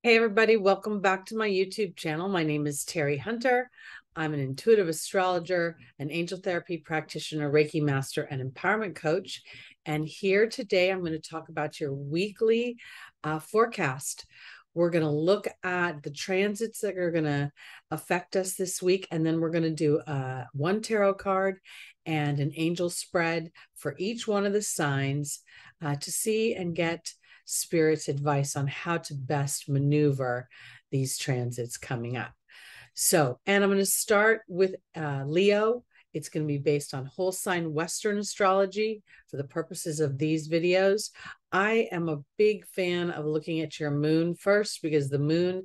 Hey everybody, welcome back to my YouTube channel. My name is Teri Hunter. I'm an intuitive astrologer, an angel therapy practitioner, Reiki master, and empowerment coach. And here today, I'm going to talk about your weekly forecast. We're going to look at the transits that are going to affect us this week. And then we're going to do one tarot card and an angel spread for each one of the signs to see and get Spirit's advice on how to best maneuver these transits coming up. So, and I'm going to start with Leo. It's going to be based on whole sign Western astrology for the purposes of these videos. I am a big fan of looking at your moon first because the moon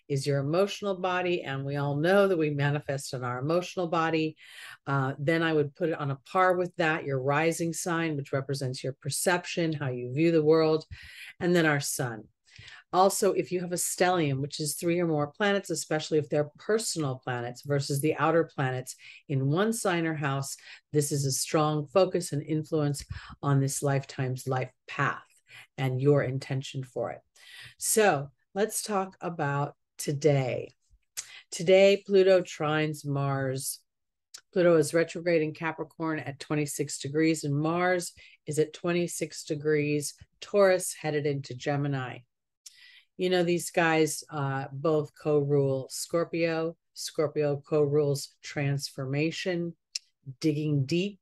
is your emotional body, and we all know that we manifest in our emotional body. Then I would put it on a par with that, your rising sign, which represents your perception, how you view the world, and then our sun. Also, if you have a stellium, which is 3 or more planets, especially if they're personal planets versus the outer planets in one sign or house, this is a strong focus and influence on this lifetime's life path and your intention for it. So let's talk about today. Today, Pluto trines Mars. Pluto is retrograde in Capricorn at 26 degrees, and Mars is at 26 degrees Taurus, headed into Gemini. You know, these guys both co-rule Scorpio. Scorpio co-rules transformation, digging deep.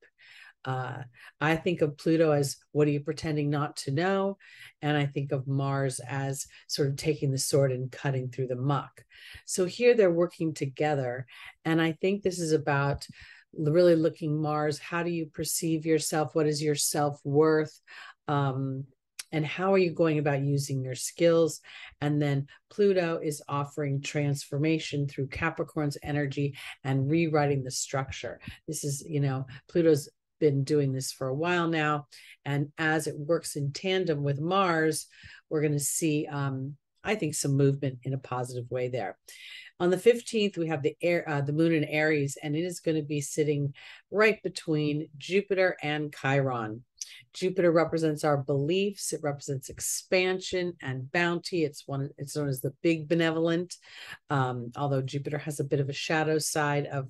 I think of Pluto as what are you pretending not to know? And I think of Mars as sort of taking the sword and cutting through the muck. So here they're working together. And I think this is about really looking Mars. How do you perceive yourself? What is your self-worth? And how are you going about using your skills? And then Pluto is offering transformation through Capricorn's energy and rewriting the structure. This is, you know, Pluto's been doing this for a while now. And as it works in tandem with Mars, we're going to see, I think, some movement in a positive way there. On the 15th, we have the moon in Aries, and it is going to be sitting right between Jupiter and Chiron. Jupiter represents our beliefs. It represents expansion and bounty. It's known as the big benevolent, although Jupiter has a bit of a shadow side of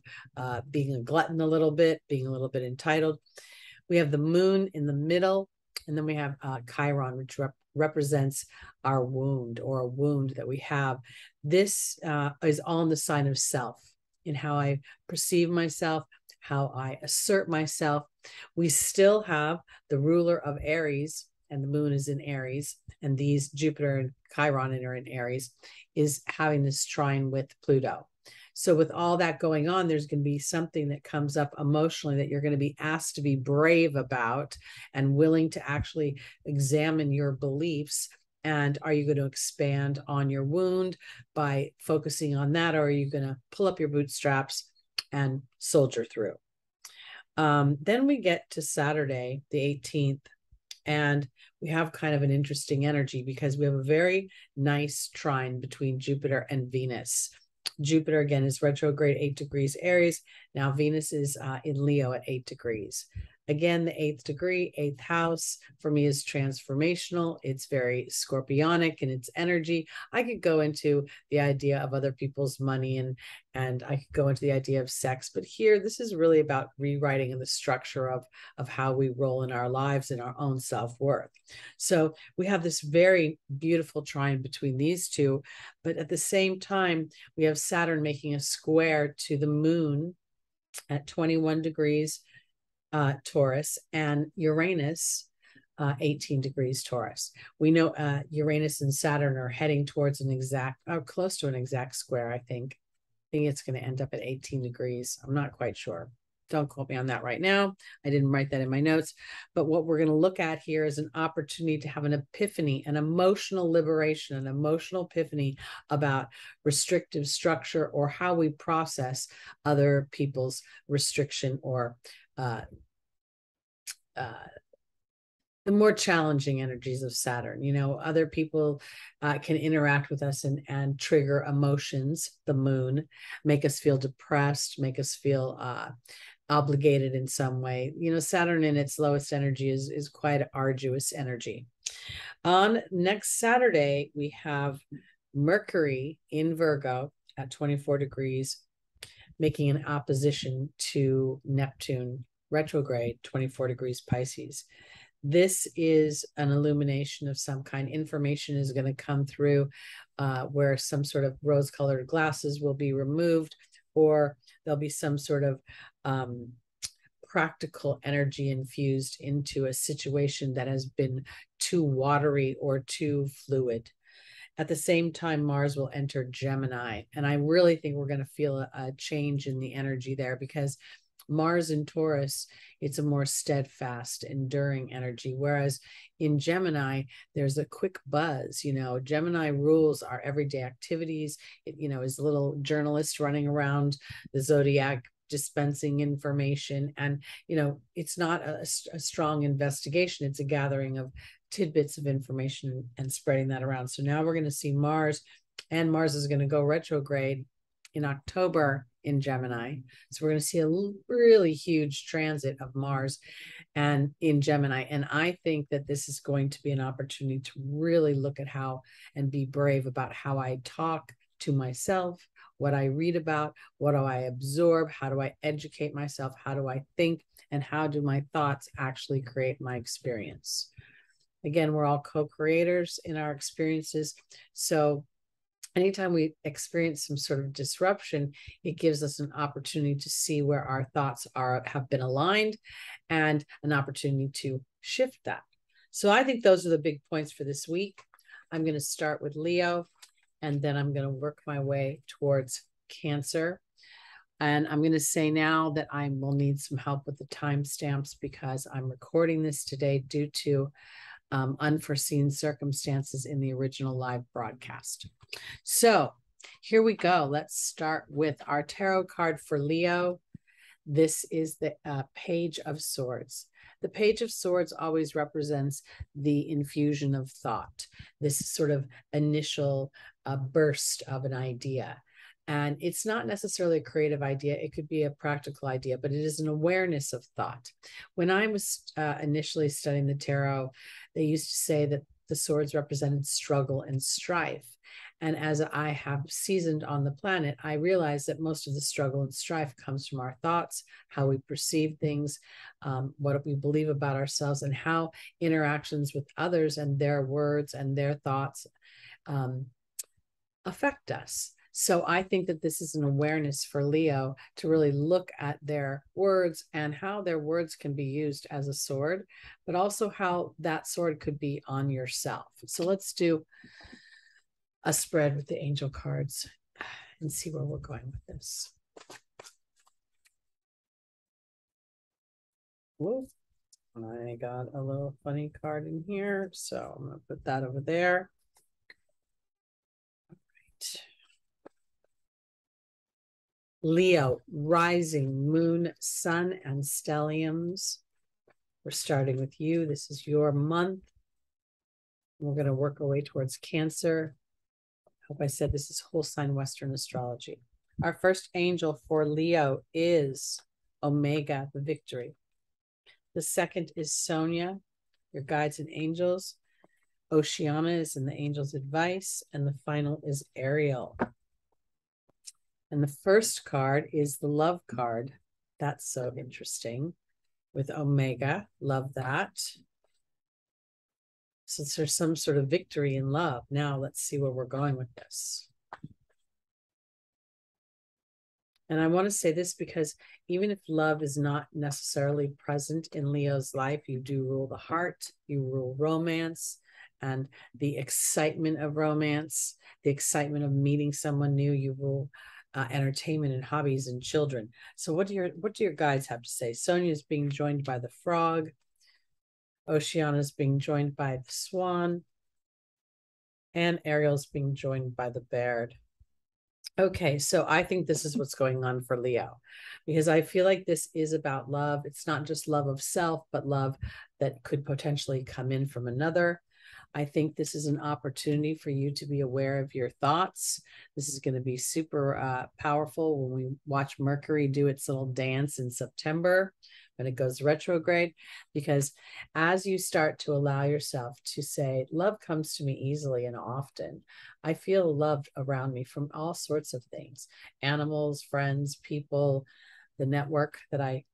being a glutton a little bit, being a little bit entitled. We have the moon in the middle, and then we have Chiron, which represents our wound, or a wound that we have. This is all in the sign of self, in how I perceive myself, how I assert myself. We still have the ruler of Aries, and the moon is in Aries, and these Jupiter and Chiron are in Aries, is having this trine with Pluto. So with all that going on, there's going to be something that comes up emotionally that you're going to be asked to be brave about and willing to actually examine your beliefs. And are you going to expand on your wound by focusing on that, or are you going to pull up your bootstraps and soldier through? Then we get to Saturday, the 18th, and we have kind of an interesting energy because we have a very nice trine between Jupiter and Venus. Jupiter, again, is retrograde 8 degrees Aries. Now Venus is in Leo at 8 degrees. Again, the 8th degree, 8th house, for me is transformational. It's very scorpionic in its energy. I could go into the idea of other people's money, and I could go into the idea of sex. But here, this is really about rewriting the structure of how we roll in our lives and our own self-worth. So we have this very beautiful trine between these two. But at the same time, we have Saturn making a square to the moon at 21 degrees Taurus, and Uranus 18 degrees Taurus. We know Uranus and Saturn are heading towards an exact, or close to an exact square, I think. I think it's going to end up at 18 degrees. I'm not quite sure. Don't quote me on that right now. I didn't write that in my notes. But what we're going to look at here is an opportunity to have an epiphany, an emotional liberation, an emotional epiphany about restrictive structure, or how we process other people's restriction, or the more challenging energies of Saturn. You know, other people can interact with us and trigger emotions, the moon, make us feel depressed, make us feel obligated in some way. You know, Saturn in its lowest energy is quite an arduous energy. On next Saturday, we have Mercury in Virgo at 24 degrees, making an opposition to Neptune retrograde, 24 degrees Pisces. This is an illumination of some kind. Information is going to come through where some sort of rose-colored glasses will be removed, or there'll be some sort of practical energy infused into a situation that has been too watery or too fluid. At the same time, Mars will enter Gemini. And I really think we're going to feel a change in the energy there, because Mars in Taurus, it's a more steadfast, enduring energy. Whereas in Gemini, there's a quick buzz. You know, Gemini rules our everyday activities. It, you know, is a little journalist running around the zodiac dispensing information. And, you know, it's not a strong investigation. It's a gathering of tidbits of information and spreading that around. So now we're going to see Mars, and Mars is going to go retrograde in October in Gemini. So we're going to see a really huge transit of Mars and in Gemini. And I think that this is going to be an opportunity to really look at how and be brave about how I talk to myself, what I read about, what do I absorb, how do I educate myself, how do I think, and how do my thoughts actually create my experience. Again, we're all co-creators in our experiences. So anytime we experience some sort of disruption, it gives us an opportunity to see where our thoughts have been aligned, and an opportunity to shift that. So I think those are the big points for this week. I'm going to start with Leo, and then I'm going to work my way towards Cancer. And I'm going to say now that I will need some help with the timestamps, because I'm recording this today due to unforeseen circumstances in the original live broadcast. So here we go. Let's start with our tarot card for Leo. This is the Page of Swords. The Page of Swords always represents the infusion of thought, this sort of initial burst of an idea. And it's not necessarily a creative idea. It could be a practical idea, but it is an awareness of thought. When I was initially studying the tarot, they used to say that the swords represented struggle and strife. And as I have seasoned on the planet, I realized that most of the struggle and strife comes from our thoughts, how we perceive things, what we believe about ourselves, and how interactions with others and their words and their thoughts affect us. So I think that this is an awareness for Leo to really look at their words and how their words can be used as a sword, but also how that sword could be on yourself. So let's do a spread with the angel cards and see where we're going with this. Whoa, I got a little funny card in here, so I'm going to put that over there. All right. Leo, rising, moon, sun, and stelliums. We're starting with you. This is your month. We're going to work our way towards Cancer. I hope I said this is whole sign Western astrology. Our first angel for Leo is Omega, the victory. The second is Sonia, your guides and angels. Oceana is in the angel's advice. And the final is Ariel. And the first card is the love card. That's so interesting with Omega. Love that. So there's some sort of victory in love. Now let's see where we're going with this. And I want to say this because even if love is not necessarily present in Leo's life, you do rule the heart, you rule romance and the excitement of romance, the excitement of meeting someone new, you rule entertainment and hobbies and children. So what do your guides have to say? Sonia is being joined by the frog. Oceana is being joined by the swan. And Ariel is being joined by the bird. Okay, so I think this is what's going on for Leo, because I feel like this is about love. It's not just love of self, but love that could potentially come in from another. I think this is an opportunity for you to be aware of your thoughts. This is going to be super powerful when we watch Mercury do its little dance in September. when it goes retrograde, because as you start to allow yourself to say, love comes to me easily and often. I feel loved around me from all sorts of things, animals, friends, people, the network that I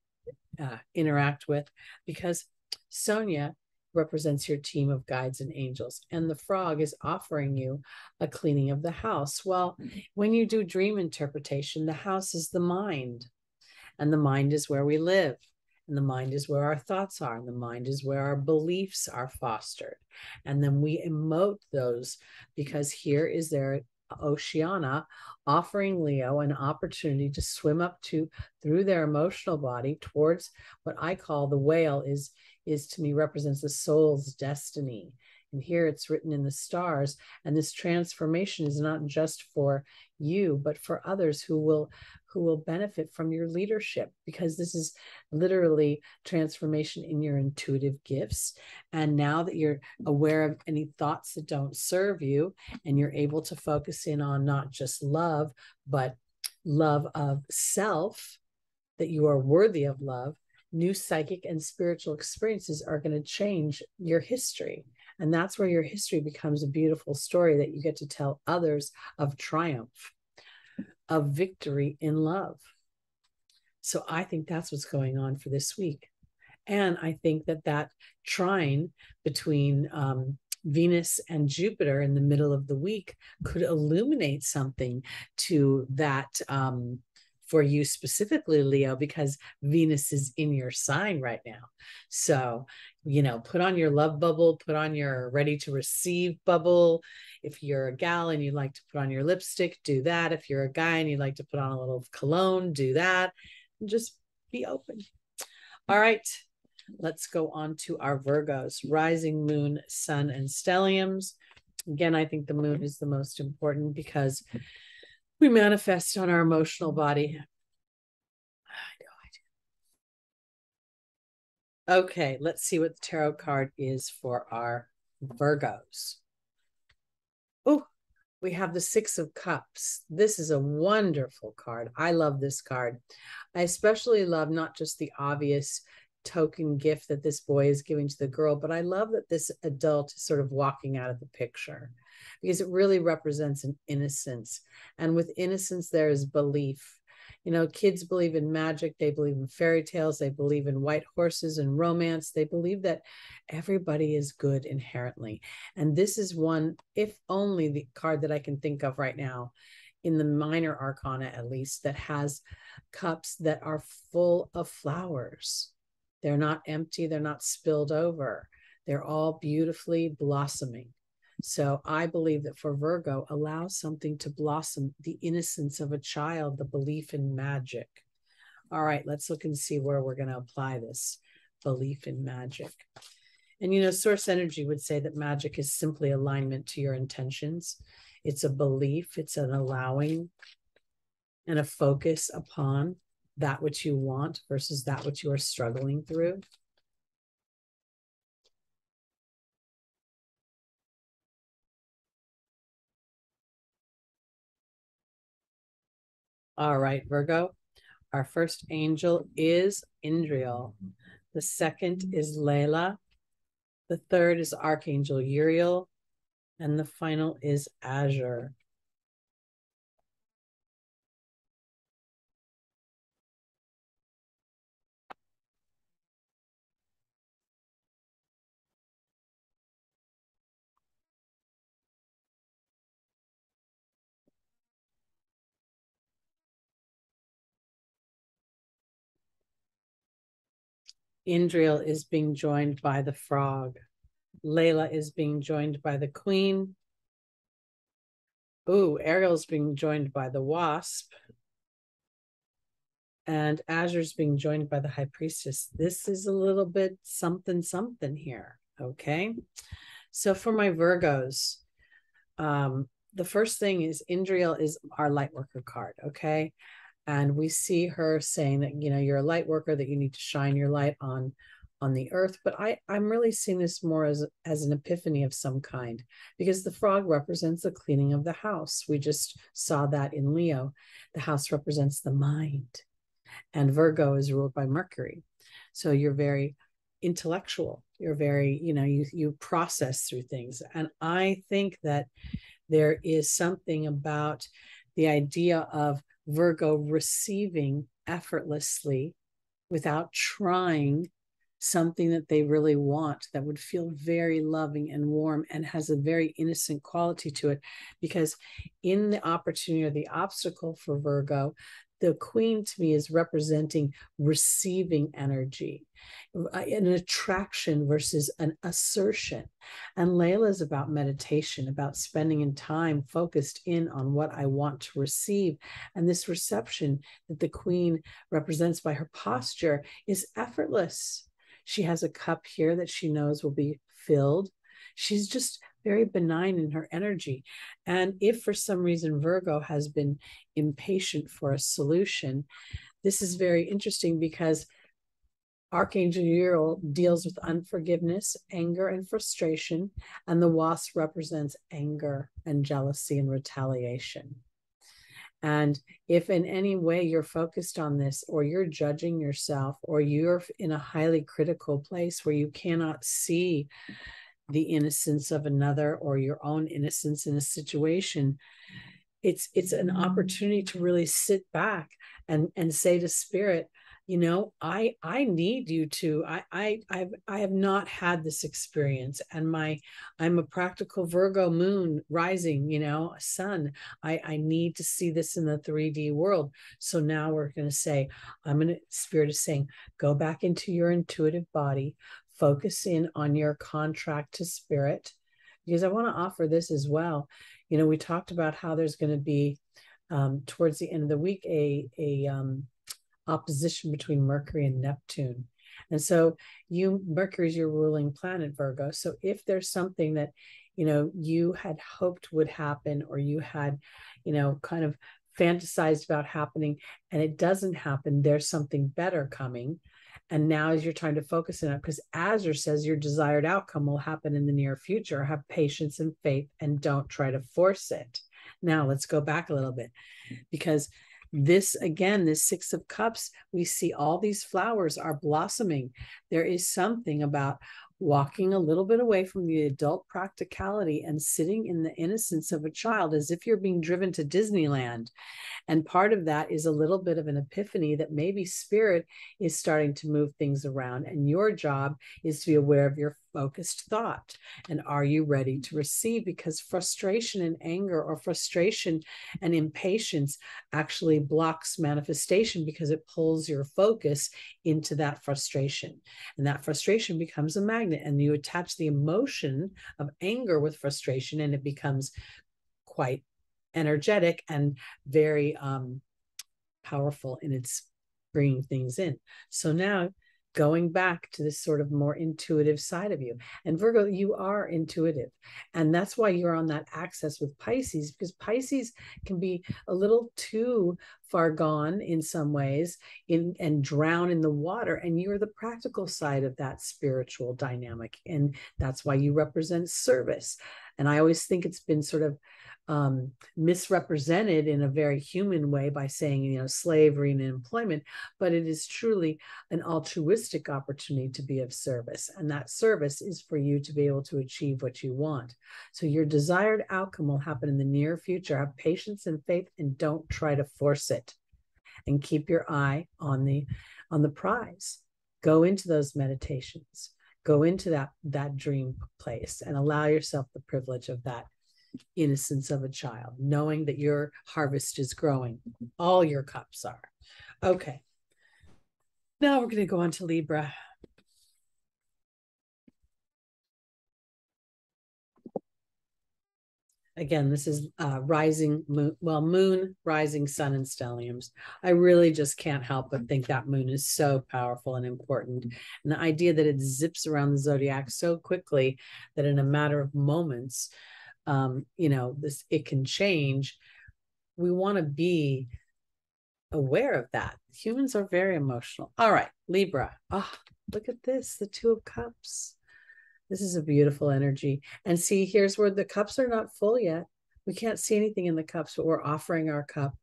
interact with, because Sonia represents your team of guides and angels, and the frog is offering you a cleaning of the house. Well, when you do dream interpretation, the house is the mind, and the mind is where we live, and the mind is where our thoughts are, and the mind is where our beliefs are fostered, and then we emote those, because here is their Oceana offering Leo an opportunity to swim up to through their emotional body towards what I call the whale is to me represents the soul's destiny. And here it's written in the stars, and this transformation is not just for you, but for others who will benefit from your leadership, because this is literally transformation in your intuitive gifts. And now that you're aware of any thoughts that don't serve you, and you're able to focus in on not just love, but love of self, that you are worthy of love, new psychic and spiritual experiences are going to change your history. And that's where your history becomes a beautiful story that you get to tell others of triumph, of victory in love. So I think that's what's going on for this week. And I think that trine between Venus and Jupiter in the middle of the week could illuminate something to that for you specifically, Leo, because Venus is in your sign right now. So, put on your love bubble, put on your ready to receive bubble. If you're a gal and you'd like to put on your lipstick, do that. If you're a guy and you'd like to put on a little cologne, do that. And just be open. All right, let's go on to our Virgos, rising, moon, sun, and stelliums. Again, I think the moon is the most important because we manifest on our emotional body. Okay, let's see what the tarot card is for our Virgos. Oh, we have the Six of Cups. This is a wonderful card. I love this card. I especially love not just the obvious token gift that this boy is giving to the girl, but I love that this adult is sort of walking out of the picture, because it really represents an innocence. And with innocence, there is belief. Kids believe in magic. They believe in fairy tales. They believe in white horses and romance. They believe that everybody is good inherently. And this is one, if only the card that I can think of right now, in the minor arcana at least, that has cups that are full of flowers. They're not empty. They're not spilled over. They're all beautifully blossoming. So I believe that for Virgo, allow something to blossom, the innocence of a child, the belief in magic. All right, let's look and see where we're going to apply this belief in magic. And, source energy would say that magic is simply alignment to your intentions. It's a belief, it's an allowing and a focus upon that which you want versus that which you are struggling through. All right, Virgo, our first angel is Indriel. The second is Layla. The third is Archangel Uriel. And the final is Azure. Indriel is being joined by the frog. Layla is being joined by the queen. Ooh, Ariel's being joined by the wasp. And Azure's being joined by the high priestess. This is a little bit something here, okay? So for my Virgos, the first thing is Indriel is our light worker card, okay? And we see her saying that, you're a light worker, that you need to shine your light on the earth. But I'm really seeing this more as an epiphany of some kind, because the frog represents the cleaning of the house. We just saw that in Leo. The house represents the mind, and Virgo is ruled by Mercury. So you're very intellectual. You're very, you process through things. And I think that there is something about the idea of Virgo receiving effortlessly without trying something that they really want, that would feel very loving and warm and has a very innocent quality to it. Because in the opportunity or the obstacle for Virgo, the queen to me is representing receiving energy, an attraction versus an assertion. And Layla is about meditation, about spending in time focused in on what I want to receive. And this reception that the queen represents by her posture is effortless. She has a cup here that she knows will be filled. She's just very benign in her energy. And if for some reason Virgo has been impatient for a solution, this is very interesting because Archangel Uriel deals with unforgiveness, anger, and frustration, and the wasp represents anger and jealousy and retaliation. And if in any way you're focused on this, or you're judging yourself, or you're in a highly critical place where you cannot see the innocence of another or your own innocence in a situation, it's an opportunity to really sit back and say to spirit, I need you to, I have not had this experience, and I'm a practical Virgo moon rising, sun. I need to see this in the 3D world. So now we're going to say, spirit is saying, go back into your intuitive body, focus in on your contract to spirit, because I want to offer this as well. We talked about how there's going to be towards the end of the week a opposition between Mercury and Neptune. And so Mercury is your ruling planet, Virgo. So if there's something that, you had hoped would happen, or you had, kind of fantasized about happening, and it doesn't happen, there's something better coming. And now as you're trying to focus on it, because Azure says your desired outcome will happen in the near future, have patience and faith and don't try to force it. Now let's go back a little bit, because this, again, this Six of Cups, we see all these flowers are blossoming. There is something about walking a little bit away from the adult practicality and sitting in the innocence of a child, as if you're being driven to Disneyland. And part of that is a little bit of an epiphany that maybe spirit is starting to move things around. And your job is to be aware of your focused thought. And are you ready to receive? Because frustration and anger, or frustration and impatience, actually blocks manifestation, because it pulls your focus into that frustration. And that frustration becomes a magnet, and you attach the emotion of anger with frustration, and it becomes quite energetic and very powerful in its bringing things in. So now going back to this sort of more intuitive side of you. And Virgo, you are intuitive. And that's why you're on that axis with Pisces, because Pisces can be a little too far gone in some ways and drown in the water. And you're the practical side of that spiritual dynamic. And that's why you represent service. And I always think it's been sort of misrepresented in a very human way by saying, slavery and employment, but it is truly an altruistic opportunity to be of service. And that service is for you to be able to achieve what you want. So your desired outcome will happen in the near future. Have patience and faith, and don't try to force it, and keep your eye on the prize. Go into those meditations, go into that dream place, and allow yourself the privilege of that innocence of a child, knowing that your harvest is growing. All your cups are. Okay. Now we're going to go on to Libra. Again, this is rising moon, moon, rising sun, and stelliums. I really just can't help but think that moon is so powerful and important. And the idea that it zips around the zodiac so quickly that in a matter of moments, it can change. We want to be aware of that. Humans are very emotional. All right, Libra. Oh, look at this, the Two of Cups. This is a beautiful energy. And see, here's where the cups are not full yet. We can't see anything in the cups, but we're offering our cup.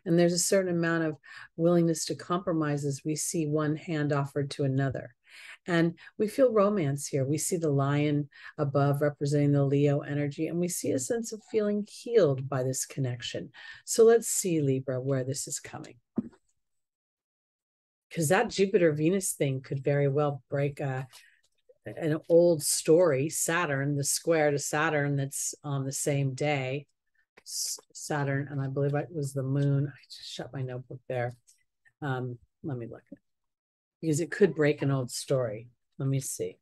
And there's a certain amount of willingness to compromise as we see one hand offered to another. And we feel romance here. We see the lion above representing the Leo energy, and we see a sense of feeling healed by this connection. So let's see, Libra, where this is coming. Because that Jupiter-Venus thing could very well break an old story, Saturn, the square to Saturn that's on the same day. Saturn, and I believe it was the moon. I just shut my notebook there. Let me look. Because it could break an old story. Let me see.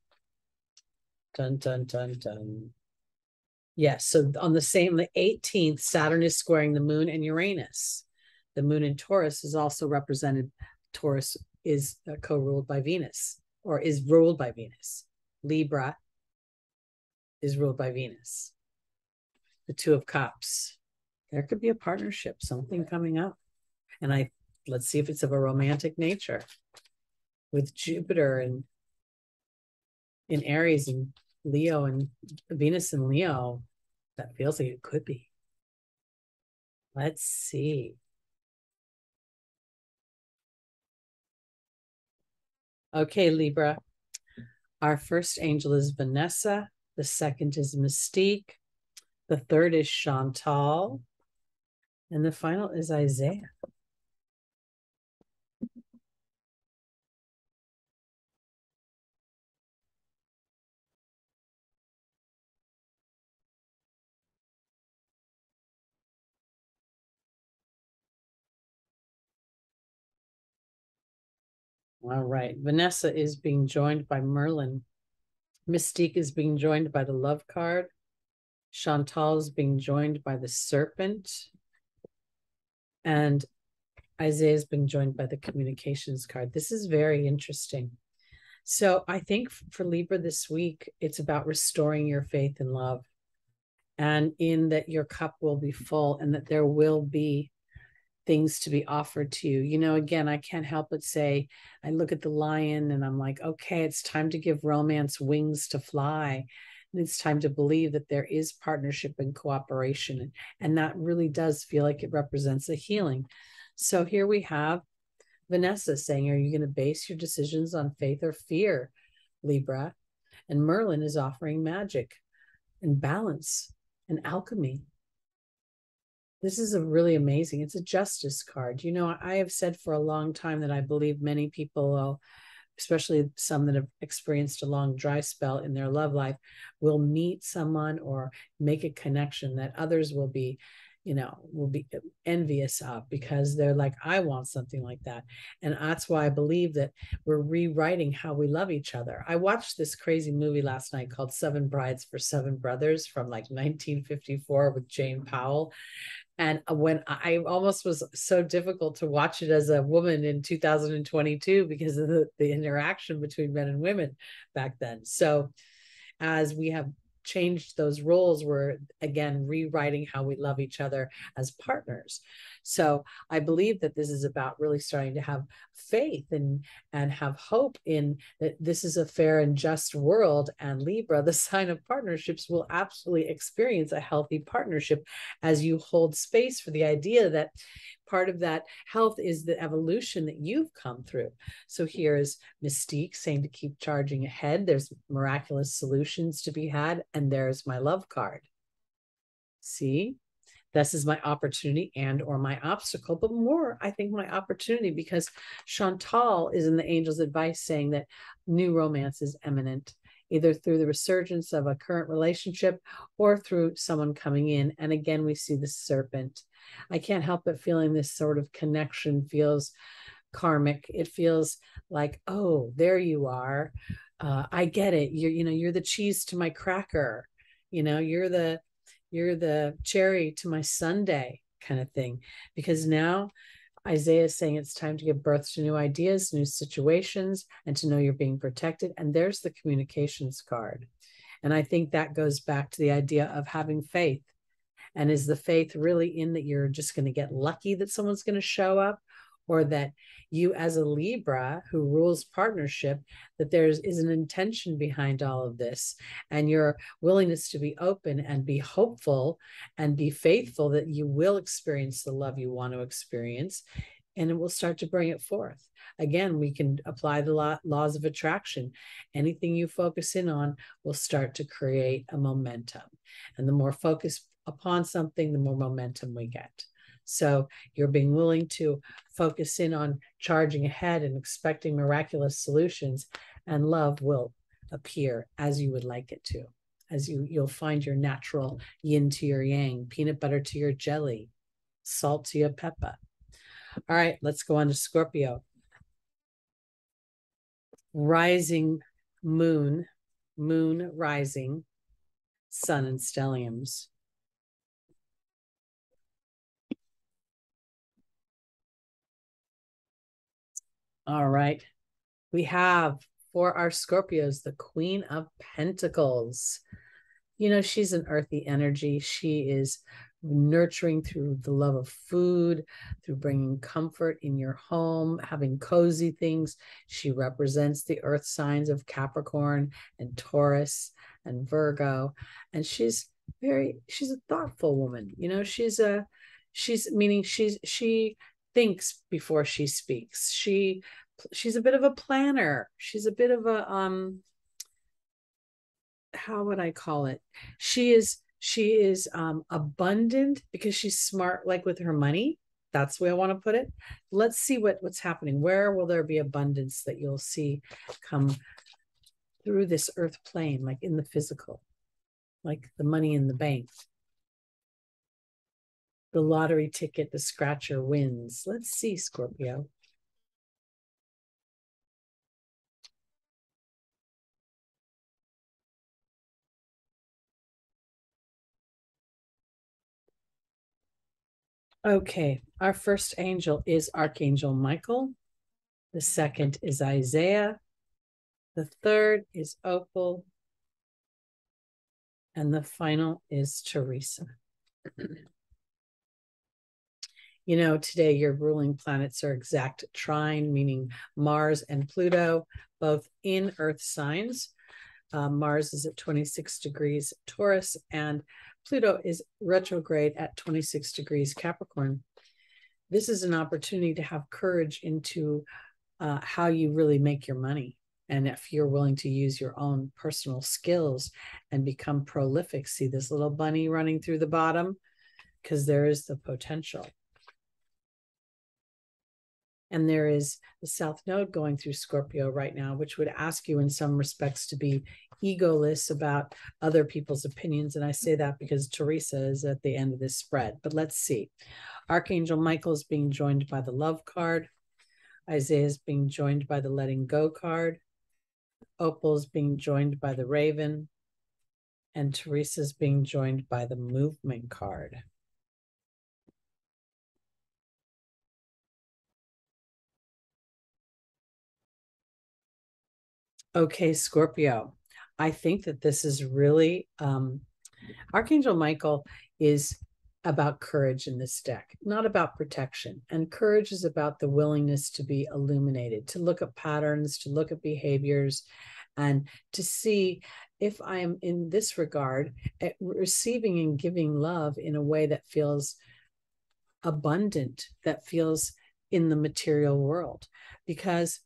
Dun, dun, dun, dun. Yes, so on the 18th, Saturn is squaring the moon and Uranus. The moon in Taurus is also represented. Taurus is co-ruled by Venus, or is ruled by Venus. Libra is ruled by Venus. The Two of Cups. There could be a partnership, something coming up. And let's see if it's of a romantic nature. With Jupiter and in Aries and Leo and Venus and Leo, that feels like it could be. Let's see. Okay, Libra. Our first angel is Vanessa. The second is Mystique. The third is Chantal. And the final is Isaiah. All right. Vanessa is being joined by Merlin. Mystique is being joined by the Love card. Chantal is being joined by the Serpent. And Isaiah is being joined by the Communications card. This is very interesting. So I think for Libra this week, it's about restoring your faith in love. And in that your cup will be full and that there will be things to be offered to you. You know, again, I can't help but say, I look at the lion and I'm like, okay, it's time to give romance wings to fly. And it's time to believe that there is partnership and cooperation. And that really does feel like it represents a healing. So here we have Vanessa saying, are you going to base your decisions on faith or fear, Libra? And Merlin is offering magic and balance and alchemy. This is a really amazing, it's a justice card. You know, I have said for a long time that I believe many people, especially some that have experienced a long dry spell in their love life, will meet someone or make a connection that others will be, you know, will be envious of because they're like, I want something like that. And that's why I believe that we're rewriting how we love each other. I watched this crazy movie last night called Seven Brides for Seven Brothers from like 1954 with Jane Powell. And when I almost was so difficult to watch it as a woman in 2022 because of the interaction between men and women back then. So as we have changed those roles, we're again rewriting how we love each other as partners. So I believe that this is about really starting to have faith and have hope in that this is a fair and just world. And Libra, the sign of partnerships, will absolutely experience a healthy partnership as you hold space for the idea that part of that health is the evolution that you've come through. So here is Mystique saying to keep charging ahead. There's miraculous solutions to be had. And there's my love card. See, this is my opportunity and or my obstacle, but more, I think, my opportunity, because Chantal is in the angel's advice saying that new romance is imminent, either through the resurgence of a current relationship or through someone coming in. And again, we see the Serpent. I can't help but feeling this sort of connection feels karmic. It feels like, oh, there you are. I get it. You're the cheese to my cracker. You know, you're the cherry to my sundae kind of thing. Because now Isaiah is saying it's time to give birth to new ideas, new situations, and to know you're being protected. And there's the communications card. And I think that goes back to the idea of having faith. And is the faith really in that you're just going to get lucky that someone's going to show up? or that you as a Libra who rules partnership, that there is an intention behind all of this, and your willingness to be open and be hopeful and be faithful that you will experience the love you want to experience, and it will start to bring it forth. Again, we can apply the laws of attraction. Anything you focus in on will start to create a momentum. And the more focus upon something, the more momentum we get. So you're being willing to focus in on charging ahead and expecting miraculous solutions, and love will appear as you would like it to. As you'll find your natural yin to your yang, peanut butter to your jelly, salt to your pepper. All right, let's go on to Scorpio. Rising moon, moon rising, sun and stelliums. All right, we have for our Scorpios, the Queen of Pentacles. You know, she's an earthy energy. She is nurturing through the love of food, through bringing comfort in your home, having cozy things. She represents the earth signs of Capricorn and Taurus and Virgo. And she's a thoughtful woman. You know, she thinks before she speaks. She's a bit of a planner. She's a bit of a, how would I call it? She is abundant because she's smart, like with her money. That's the way I want to put it. Let's see what's happening. Where will there be abundance that you'll see come through this earth plane, like in the physical, like the money in the bank? The lottery ticket, the scratcher wins. Let's see, Scorpio. Okay, our first angel is Archangel Michael. The second is Isaiah. The third is Opal. And the final is Teresa. You know, today your ruling planets are exact trine, meaning Mars and Pluto, both in Earth signs. Mars is at 26 degrees Taurus, and Pluto is retrograde at 26 degrees Capricorn. This is an opportunity to have courage into how you really make your money. And if you're willing to use your own personal skills and become prolific, see this little bunny running through the bottom? Because there is the potential. And there is the South Node going through Scorpio right now, which would ask you in some respects to be egoless about other people's opinions. And I say that because Teresa is at the end of this spread. But let's see. Archangel Michael is being joined by the Love card. Isaiah is being joined by the Letting Go card. Opal is being joined by the Raven. And Teresa is being joined by the Movement card. Okay, Scorpio. I think that this is really, Archangel Michael is about courage in this deck, not about protection. And courage is about the willingness to be illuminated, to look at patterns, to look at behaviors, and to see if I am in this regard at receiving and giving love in a way that feels abundant, that feels in the material world. Because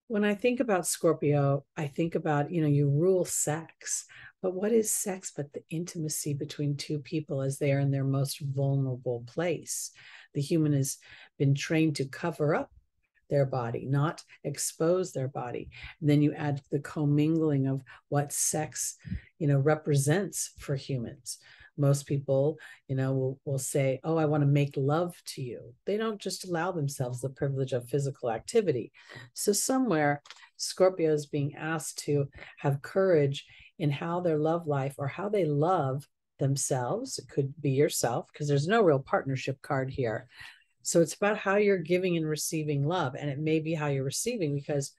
when I think about Scorpio, I think about, you know, you rule sex, but what is sex but the intimacy between two people as they are in their most vulnerable place? The human has been trained to cover up their body, not expose their body. And then you add the commingling of what sex, you know, represents for humans. Most people, you know, will say, oh, I want to make love to you. They don't just allow themselves the privilege of physical activity. So somewhere Scorpio is being asked to have courage in how their love life or how they love themselves. It could be yourself, because there's no real partnership card here. So it's about how you're giving and receiving love. And it may be how you're receiving, because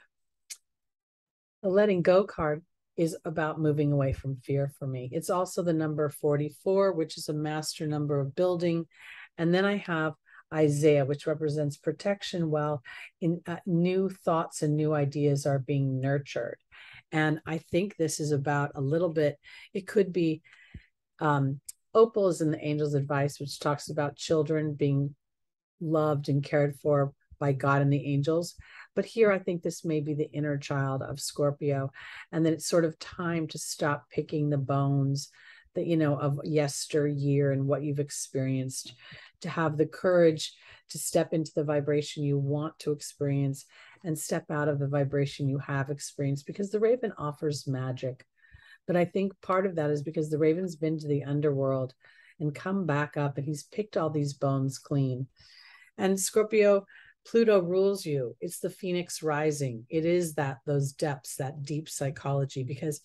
the Letting Go card is about moving away from fear for me. It's also the number 44, which is a master number of building. And then I have Isaiah, which represents protection, while in new thoughts and new ideas are being nurtured. And I think this is about a little bit, it could be Opal is in the Angel's Advice, which talks about children being loved and cared for by God and the angels. But here, I think this may be the inner child of Scorpio. And then it's sort of time to stop picking the bones that, you know, of yesteryear and what you've experienced, to have the courage to step into the vibration you want to experience and step out of the vibration you have experienced, because the raven offers magic. But I think part of that is because the raven's been to the underworld and come back up, and he's picked all these bones clean. And Scorpio, Pluto rules you. It's the phoenix rising. It is that, those depths, that deep psychology, because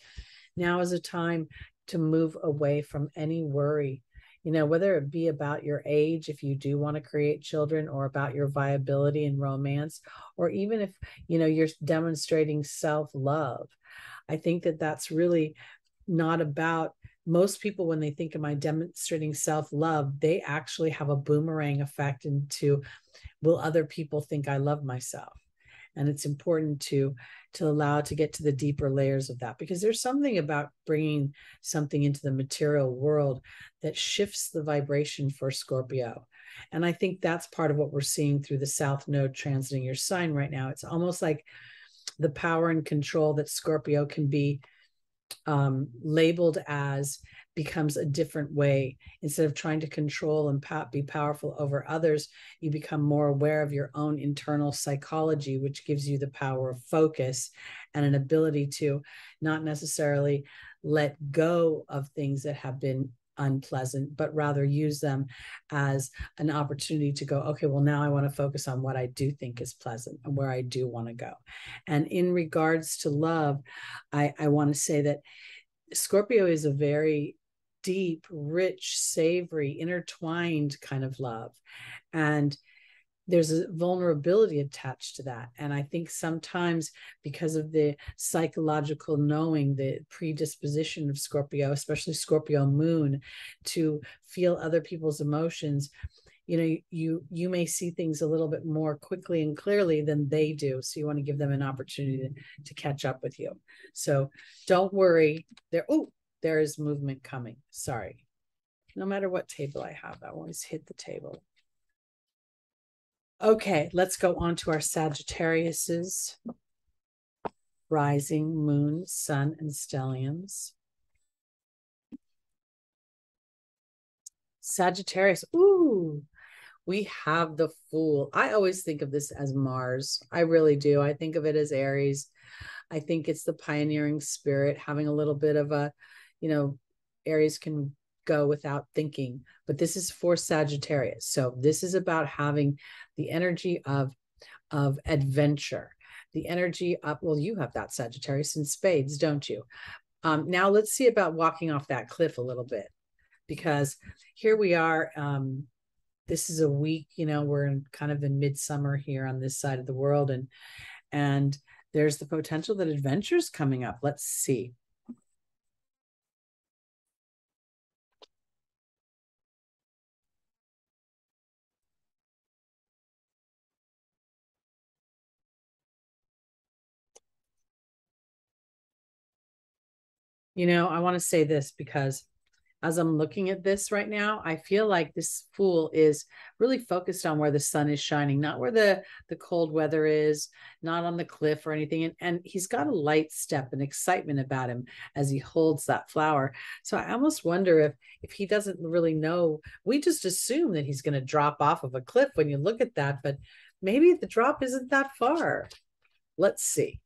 now is a time to move away from any worry, you know, whether it be about your age, if you do want to create children, or about your viability in romance, or even if, you know, you're demonstrating self-love. I think that that's really not about, most people, when they think of my demonstrating self-love, they actually have a boomerang effect into, will other people think I love myself? And it's important to allow to get to the deeper layers of that, because there's something about bringing something into the material world that shifts the vibration for Scorpio. And I think that's part of what we're seeing through the South Node transiting your sign right now. It's almost like the power and control that Scorpio can be labeled as becomes a different way. Instead of trying to control and be powerful over others, you become more aware of your own internal psychology, which gives you the power of focus and an ability to not necessarily let go of things that have been unpleasant, but rather use them as an opportunity to go, okay, well, now I want to focus on what I do think is pleasant and where I do want to go. And in regards to love, I want to say that Scorpio is a very deep, rich, savory, intertwined kind of love. And there's a vulnerability attached to that. And I think sometimes, because of the psychological knowing, the predisposition of Scorpio, especially Scorpio moon, to feel other people's emotions, you know, you may see things a little bit more quickly and clearly than they do. So you want to give them an opportunity to catch up with you. So don't worry. There is movement coming. Sorry. No matter what table I have, I always hit the table. Okay, let's go on to our Sagittariuses, rising, moon, sun, and stelliums. Sagittarius, ooh, we have the Fool. I always think of this as Mars. I really do. I think of it as Aries. I think it's the pioneering spirit, having a little bit of a, you know, Aries can go without thinking, but this is for Sagittarius. So this is about having the energy of adventure, the energy of, well, you have that Sagittarius in spades, don't you? Now let's see about walking off that cliff a little bit, because here we are. This is a week, you know, we're kind of in midsummer here on this side of the world, and there's the potential that adventure's coming up. Let's see. You know, I want to say this because as I'm looking at this right now, I feel like this Fool is really focused on where the sun is shining, not where the cold weather is, not on the cliff or anything. And he's got a light step and excitement about him as he holds that flower. So I almost wonder if he doesn't really know. We just assume that he's going to drop off of a cliff when you look at that, but maybe the drop isn't that far. Let's see.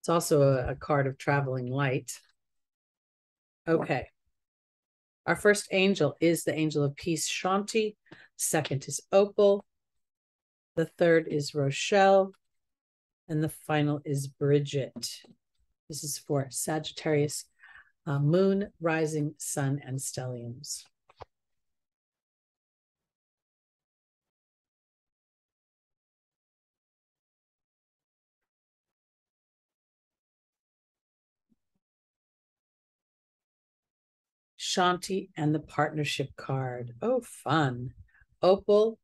It's also a card of traveling light. Okay. Our first angel is the angel of peace, Shanti. Second is Opal. The third is Rochelle. And the final is Bridget. This is for Sagittarius, moon, rising, sun, and stelliums. Shanti and the partnership card. Oh, fun. Opal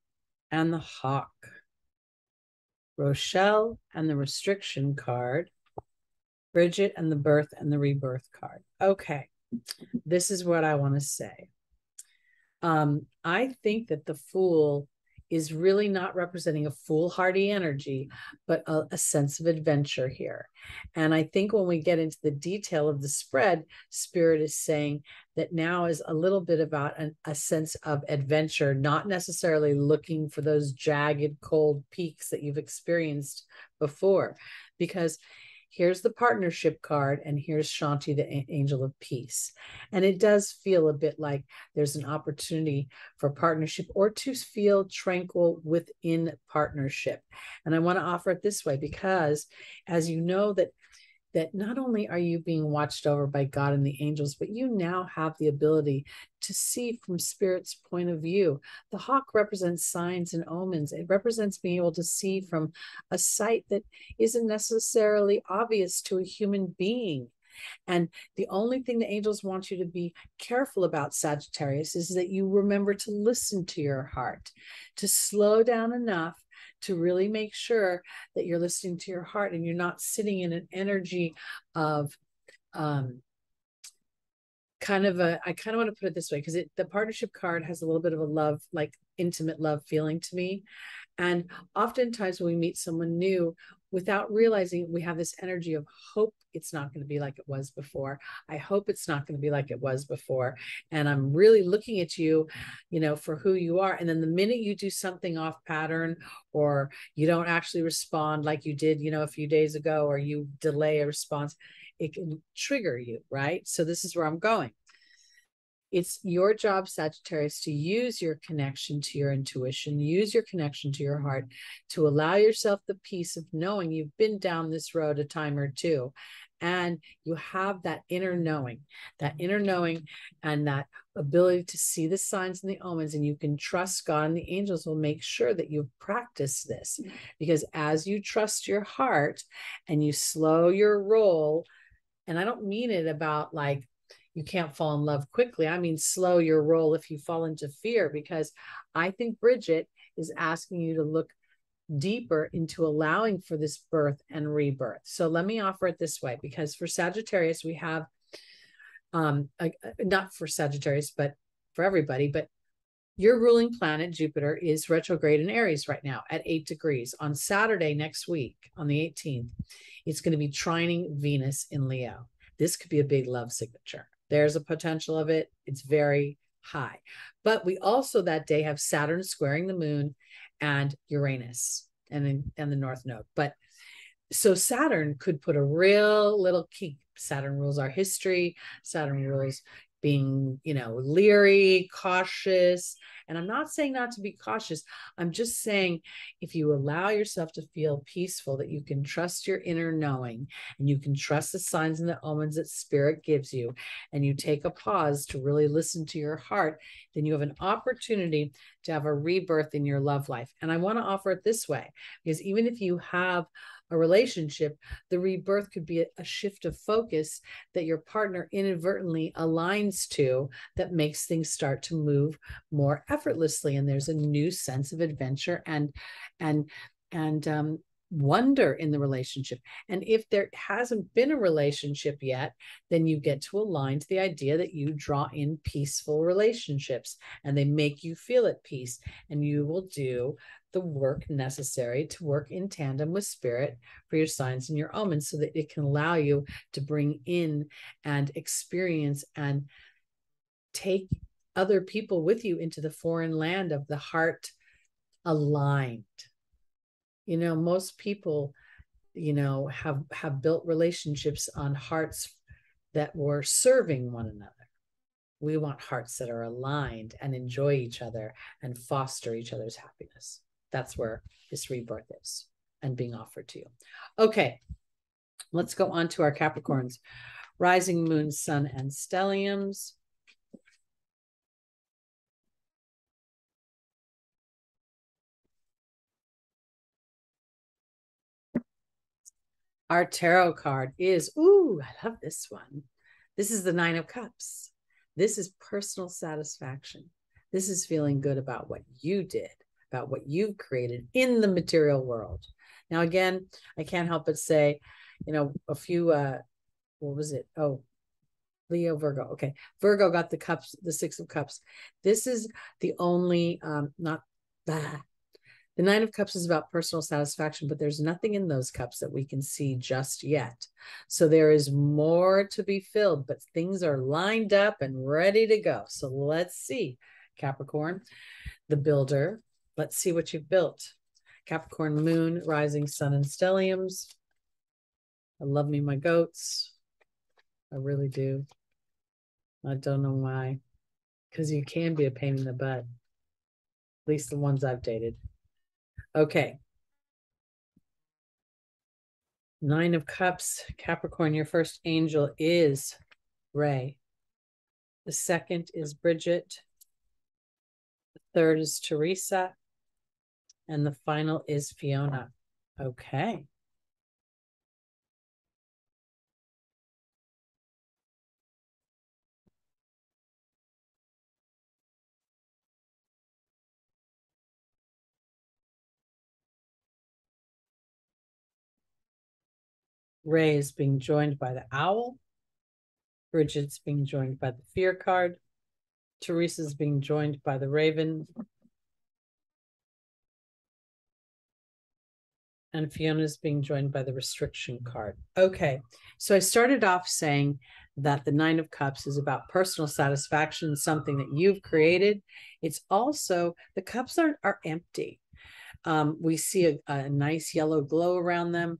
and the hawk. Rochelle and the restriction card. Bridget and the birth and the rebirth card. Okay, this is what I want to say. I think that the Fool is really not representing a foolhardy energy, but a sense of adventure here. And I think when we get into the detail of the spread, Spirit is saying that now is a little bit about a sense of adventure, not necessarily looking for those jagged, cold peaks that you've experienced before. Because here's the partnership card, and here's Shanti, the angel of peace. And it does feel a bit like there's an opportunity for partnership or to feel tranquil within partnership. And I want to offer it this way because, as you know, that not only are you being watched over by God and the angels, but you now have the ability to see from Spirit's point of view. The hawk represents signs and omens. It represents being able to see from a sight that isn't necessarily obvious to a human being. And the only thing the angels want you to be careful about, Sagittarius, is that you remember to listen to your heart, to slow down enough to really make sure that you're listening to your heart and you're not sitting in an energy of I kind of want to put it this way, because the partnership card has a little bit of a love, like intimate love feeling to me. And oftentimes when we meet someone new, without realizing, we have this energy of hope it's not going to be like it was before. I hope it's not going to be like it was before. And I'm really looking at you, for who you are. And then the minute you do something off pattern, or you don't actually respond like you did, a few days ago, or you delay a response, it can trigger you, right? So this is where I'm going. It's your job, Sagittarius, to use your connection to your intuition, use your connection to your heart, to allow yourself the peace of knowing you've been down this road a time or two. And you have that inner knowing and that ability to see the signs and the omens, and you can trust God, and the angels will make sure that you've practiced this. Because as you trust your heart and you slow your roll, and I don't mean it about like, you can't fall in love quickly. I mean, slow your roll if you fall into fear, because I think Bridget is asking you to look deeper into allowing for this birth and rebirth. So let me offer it this way, because for Sagittarius, we have, not for Sagittarius, but for everybody, but your ruling planet, Jupiter, is retrograde in Aries right now at 8 degrees. On Saturday next week, on the 18th, it's going to be trining Venus in Leo. This could be a big love signature. There's a potential of it. It's very high. But we also that day have Saturn squaring the moon and Uranus and the North Node. But so Saturn could put a real little key. Saturn rules our history. Saturn rules being, leery, cautious. And I'm not saying not to be cautious. I'm just saying, if you allow yourself to feel peaceful, that you can trust your inner knowing, and you can trust the signs and the omens that Spirit gives you, and you take a pause to really listen to your heart, then you have an opportunity to have a rebirth in your love life. And I want to offer it this way, because even if you have a relationship, the rebirth could be a shift of focus that your partner inadvertently aligns to, that makes things start to move more effortlessly, and there's a new sense of adventure and wonder in the relationship. And if there hasn't been a relationship yet, then you get to align to the idea that you draw in peaceful relationships, and they make you feel at peace, and you will do the work necessary to work in tandem with Spirit for your signs and your omens, so that it can allow you to bring in and experience and take other people with you into the foreign land of the heart aligned. Most people, have built relationships on hearts that were serving one another. We want hearts that are aligned and enjoy each other and foster each other's happiness. That's where this rebirth is and being offered to you. Okay, let's go on to our Capricorns. Rising, moon, sun, and stelliums. Our tarot card is, I love this one. This is the 9 of Cups. This is personal satisfaction. This is feeling good about what you did, about what you've created in the material world. Now, again, I can't help but say, you know, a few, what was it? Oh, Leo, Virgo. Okay. Virgo got the cups, the 6 of cups. This is the only, not that. The 9 of cups is about personal satisfaction, but there's nothing in those cups that we can see just yet. So there is more to be filled, but things are lined up and ready to go. So let's see, Capricorn, the builder. Let's see what you've built. Capricorn, moon, rising, sun, and stelliums. I love me my goats. I really do. I don't know why. Because you can be a pain in the butt. At least the ones I've dated. Okay. 9 of cups. Capricorn, your first angel is Ray. The second is Bridget. The third is Teresa. And the final is Fiona. Okay. Ray is being joined by the owl. Bridget's being joined by the fear card. Teresa's being joined by the raven. And Fiona's being joined by the restriction card. Okay, so I started off saying that the 9 of cups is about personal satisfaction, something that you've created. It's also, the cups are empty. We see a nice yellow glow around them,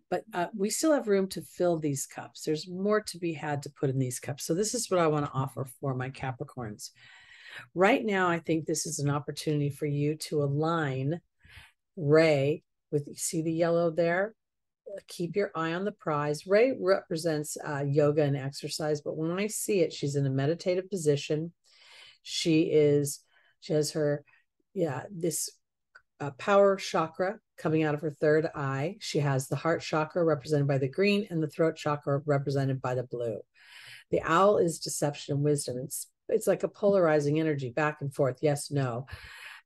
but we still have room to fill these cups. There's more to be had to put in these cups. So this is what I want to offer for my Capricorns. Right now, I think this is an opportunity for you to align Ray with, you see the yellow there? Keep your eye on the prize. Ray represents yoga and exercise, but when I see it, she's in a meditative position. She has her, this power chakra coming out of her third eye. She has the heart chakra represented by the green and the throat chakra represented by the blue. The owl is deception and wisdom. It's like a polarizing energy, back and forth, yes, no.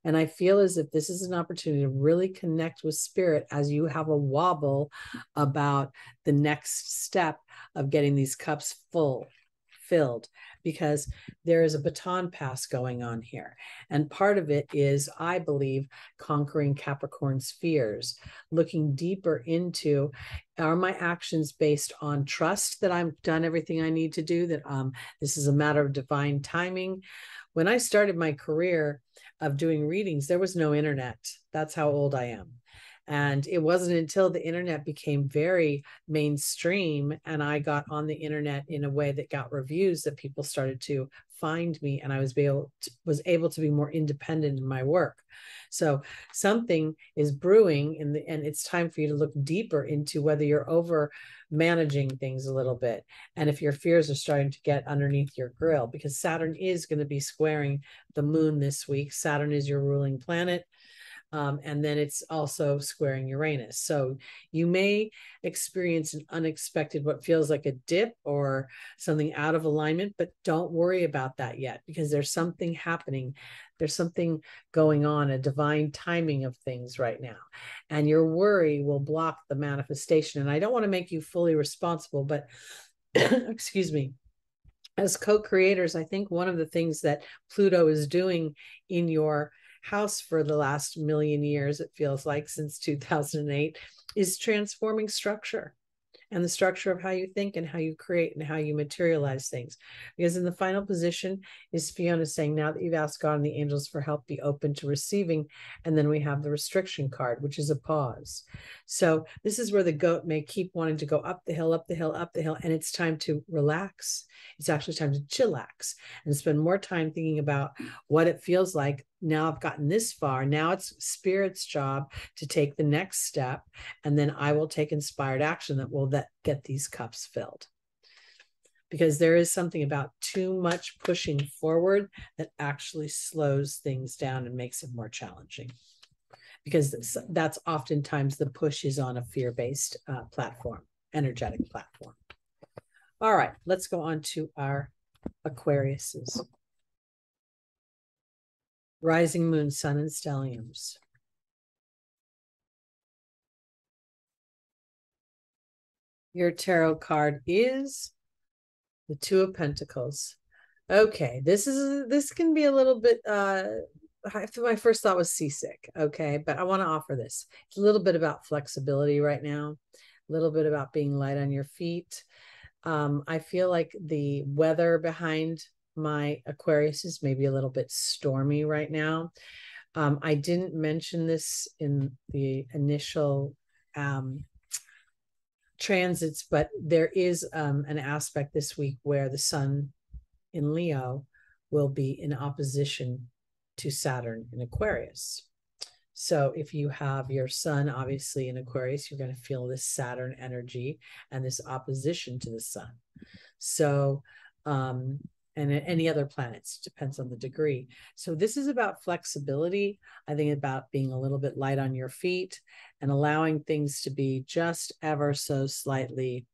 And I feel as if this is an opportunity to really connect with spirit as you have a wobble about the next step of getting these cups filled, because there is a baton pass going on here. And part of it is, I believe, conquering Capricorn's fears, looking deeper into, are my actions based on trust that I've done everything I need to do, that this is a matter of divine timing. When I started my career of doing readings, there was no internet. That's how old I am. And it wasn't until the internet became very mainstream and I got on the internet in a way that got reviews that people started to find me, and I was able to be more independent in my work. So something is brewing and it's time for you to look deeper into whether you're over managing things a little bit, and if your fears are starting to get underneath your grill, because Saturn is going to be squaring the moon this week. Saturn is your ruling planet. And then it's also squaring Uranus. So you may experience an unexpected, what feels like a dip or something out of alignment, but don't worry about that yet, because there's something happening. There's something going on, a divine timing of things right now. And your worry will block the manifestation. And I don't want to make you fully responsible, but excuse me. As co-creators, I think one of the things that Pluto is doing in your house for the last million years, it feels like, since 2008, is transforming structure and the structure of how you think and how you create and how you materialize things. Because in the final position is Fiona saying, now that you've asked God and the angels for help, be open to receiving. And then we have the restriction card, which is a pause. So this is where the goat may keep wanting to go up the hill, up the hill, up the hill, and it's time to relax. It's actually time to chillax and spend more time thinking about what it feels like. Now I've gotten this far. Now it's spirit's job to take the next step, and then I will take inspired action that will get these cups filled. Because there is something about too much pushing forward that actually slows things down and makes it more challenging. Because that's oftentimes the push is on a fear-based platform, energetic platform. All right, let's go on to our Aquariuses. Rising moon, sun, and stelliums. Your tarot card is the Two of Pentacles. Okay, this can be a little bit my first thought was seasick, okay, but I want to offer this. It's a little bit about flexibility right now, a little bit about being light on your feet. I feel like the weather behind my Aquarius is maybe a little bit stormy right now. I didn't mention this in the initial transits, but there is an aspect this week where the sun in Leo will be in opposition to Saturn in Aquarius. So if you have your sun obviously in Aquarius, you're going to feel this Saturn energy and this opposition to the sun. So and any other planets, depends on the degree. So this is about flexibility. I think about being a little bit light on your feet and allowing things to be just ever so slightly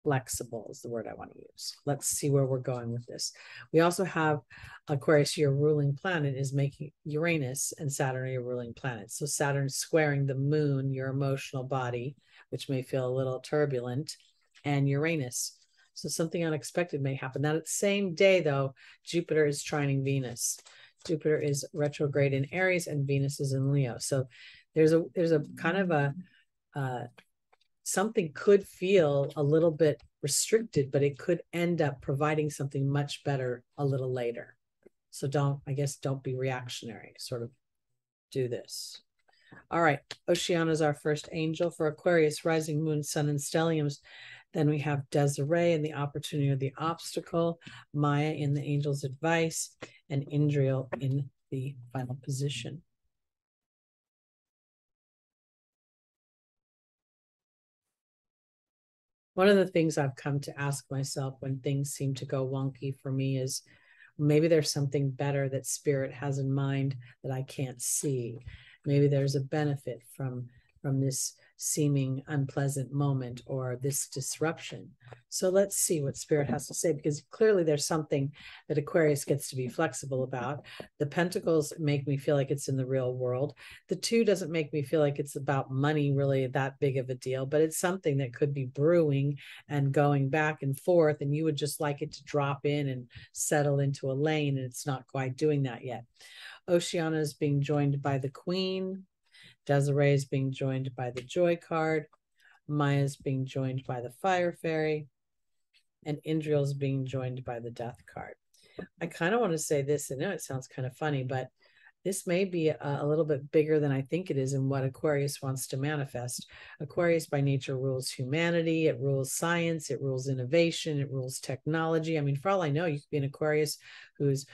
flexible is the word I want to use. Let's see where we're going with this. We also have Aquarius, your ruling planet is making Uranus and Saturn are your ruling planets. So Saturn squaring the moon, your emotional body, which may feel a little turbulent, and Uranus. So something unexpected may happen. That same day, though, Jupiter is trining Venus. Jupiter is retrograde in Aries and Venus is in Leo. So there's a kind of a something could feel a little bit restricted, but it could end up providing something much better a little later. So don't be reactionary. Sort of do this. All right. Oceana is our first angel for Aquarius, rising moon, sun, and stelliums. Then we have Desiree in the opportunity or the obstacle, Maya in the angel's advice, and Indriel in the final position. One of the things I've come to ask myself when things seem to go wonky for me is maybe there's something better that Spirit has in mind that I can't see. Maybe there's a benefit from this seeming unpleasant moment or this disruption. So let's see what Spirit has to say, because clearly there's something that Aquarius gets to be flexible about. The Pentacles make me feel like it's in the real world. The Two doesn't make me feel like it's about money really that big of a deal, but it's something that could be brewing and going back and forth, and you would just like it to drop in and settle into a lane, and it's not quite doing that yet. Oceana is being joined by the Queen. Desiree is being joined by the Joy card. Maya is being joined by the Fire Fairy. And Indriel is being joined by the Death card. I kind of want to say this, and I know it sounds kind of funny, but this may be a little bit bigger than I think it is in what Aquarius wants to manifest. Aquarius by nature rules humanity, it rules science, it rules innovation, it rules technology. I mean, for all I know, you could be an Aquarius who's,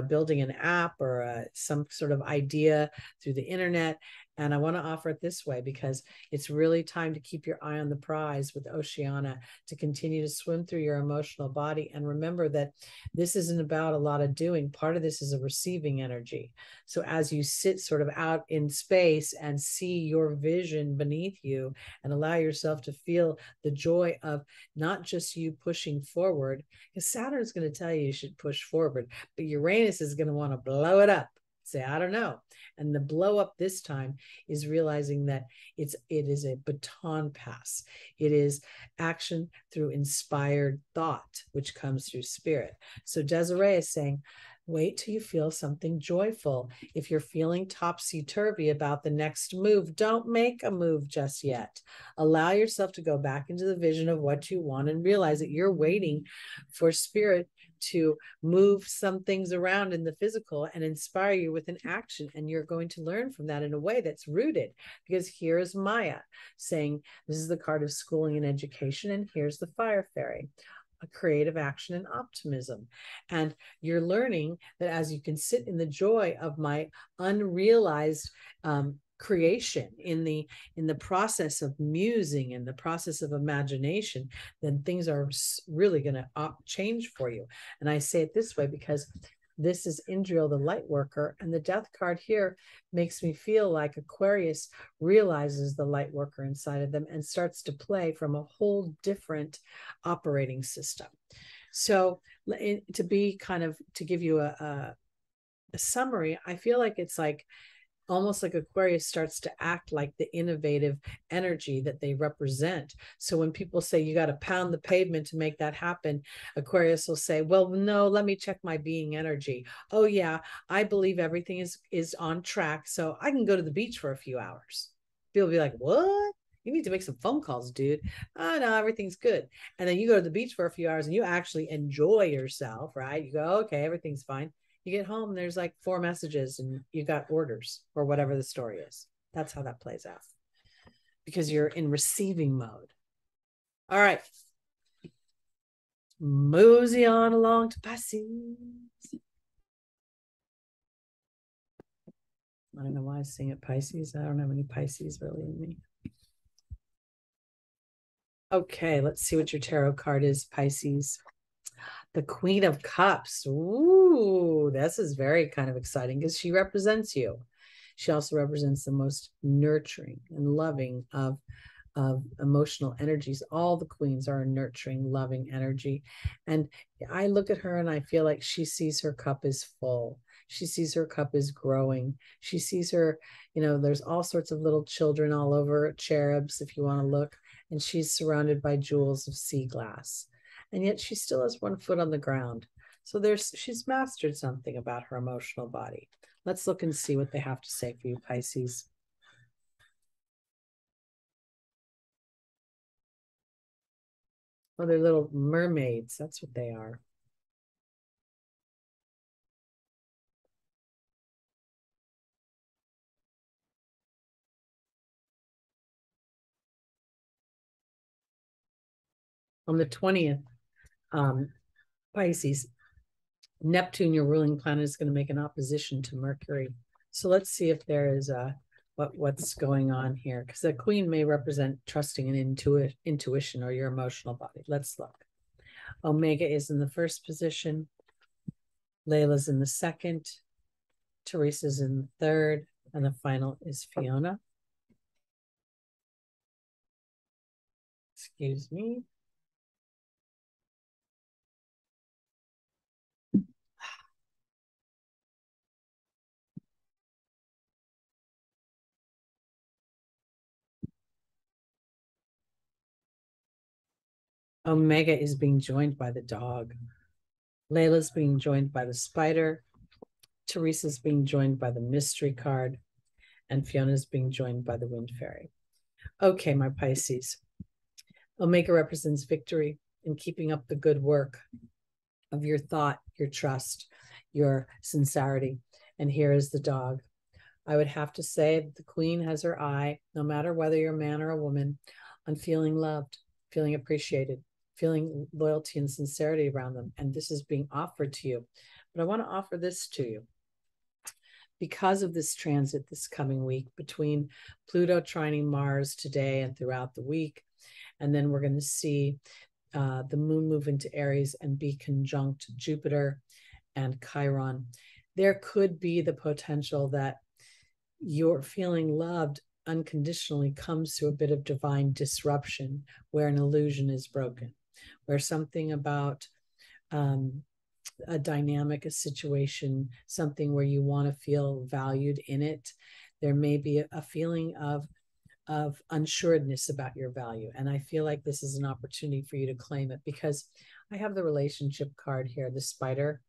building an app or some sort of idea through the internet. And I want to offer it this way because it's really time to keep your eye on the prize with Oceana, to continue to swim through your emotional body. And remember that this isn't about a lot of doing. Part of this is a receiving energy. So as you sit sort of out in space and see your vision beneath you and allow yourself to feel the joy of not just you pushing forward, because Saturn is going to tell you should push forward, but Uranus is going to want to blow it up. Say, I don't know. And the blow up this time is realizing that it is a baton pass. It is action through inspired thought, which comes through Spirit. So Desiree is saying, wait till you feel something joyful. If you're feeling topsy-turvy about the next move, don't make a move just yet. Allow yourself to go back into the vision of what you want and realize that you're waiting for Spirit to move some things around in the physical and inspire you with an action. And you're going to learn from that in a way that's rooted, because here is Maya saying, this is the card of schooling and education. And here's the Fire Fairy, a creative action and optimism. And you're learning that as you can sit in the joy of my unrealized creation, in the process of musing, in the process of imagination, then things are really going to change for you. And I say it this way because This is Indriel, the light worker, and the death card here makes me feel like Aquarius realizes the light worker inside of them and starts to play from a whole different operating system. So to give you a summary, I feel like it's like almost like Aquarius starts to act like the innovative energy that they represent. So when people say you got to pound the pavement to make that happen, Aquarius will say, well, no, let me check my being energy. Oh yeah, I believe everything is on track, so I can go to the beach for a few hours. People will be like, what? You need to make some phone calls, dude. Oh no, everything's good. And then you go to the beach for a few hours and you actually enjoy yourself, right? You go, okay, everything's fine. You get home, there's like 4 messages and you got orders or whatever the story is. That's how that plays out because you're in receiving mode. All right. Mosey on along to Pisces. I don't know why I sing it Pisces. I don't have any Pisces really in me. Okay, let's see what your tarot card is, Pisces. The Queen of Cups. Ooh, this is very kind of exciting because she represents you. She also represents the most nurturing and loving of emotional energies. All the queens are a nurturing, loving energy. And I look at her and I feel like she sees her cup is full. She sees her cup is growing. She sees her, there's all sorts of little children all over, cherubs, if you want to look. And she's surrounded by jewels of sea glass. And yet she still has 1 foot on the ground. So she's mastered something about her emotional body. Let's look and see what they have to say for you, Pisces. Oh, they're little mermaids. That's what they are. On the 20th, Pisces, Neptune, your ruling planet, is going to make an opposition to Mercury. So let's see if there is what's going on here, because the Queen may represent trusting and intuition or your emotional body. Let's look. Omega is in the first position. Layla's in the second. Teresa's in the third. And the final is Fiona. Excuse me. Omega is being joined by the dog. Layla's being joined by the spider. Teresa's being joined by the mystery card. And Fiona's being joined by the wind fairy. Okay, my Pisces. Omega represents victory in keeping up the good work of your thought, your trust, your sincerity. And here is the dog. I would have to say that the Queen has her eye, no matter whether you're a man or a woman, on feeling loved, feeling appreciated, feeling loyalty and sincerity around them. And this is being offered to you. But I want to offer this to you. Because of this transit this coming week between Pluto trining Mars today and throughout the week, and then we're going to see the moon move into Aries and be conjunct Jupiter and Chiron, there could be the potential that your feeling loved unconditionally comes to a bit of divine disruption where an illusion is broken, where something about a dynamic, a situation, something where you want to feel valued in it. There may be a feeling of unsureness about your value. And I feel like this is an opportunity for you to claim it, because I have the relationship card here, the spider.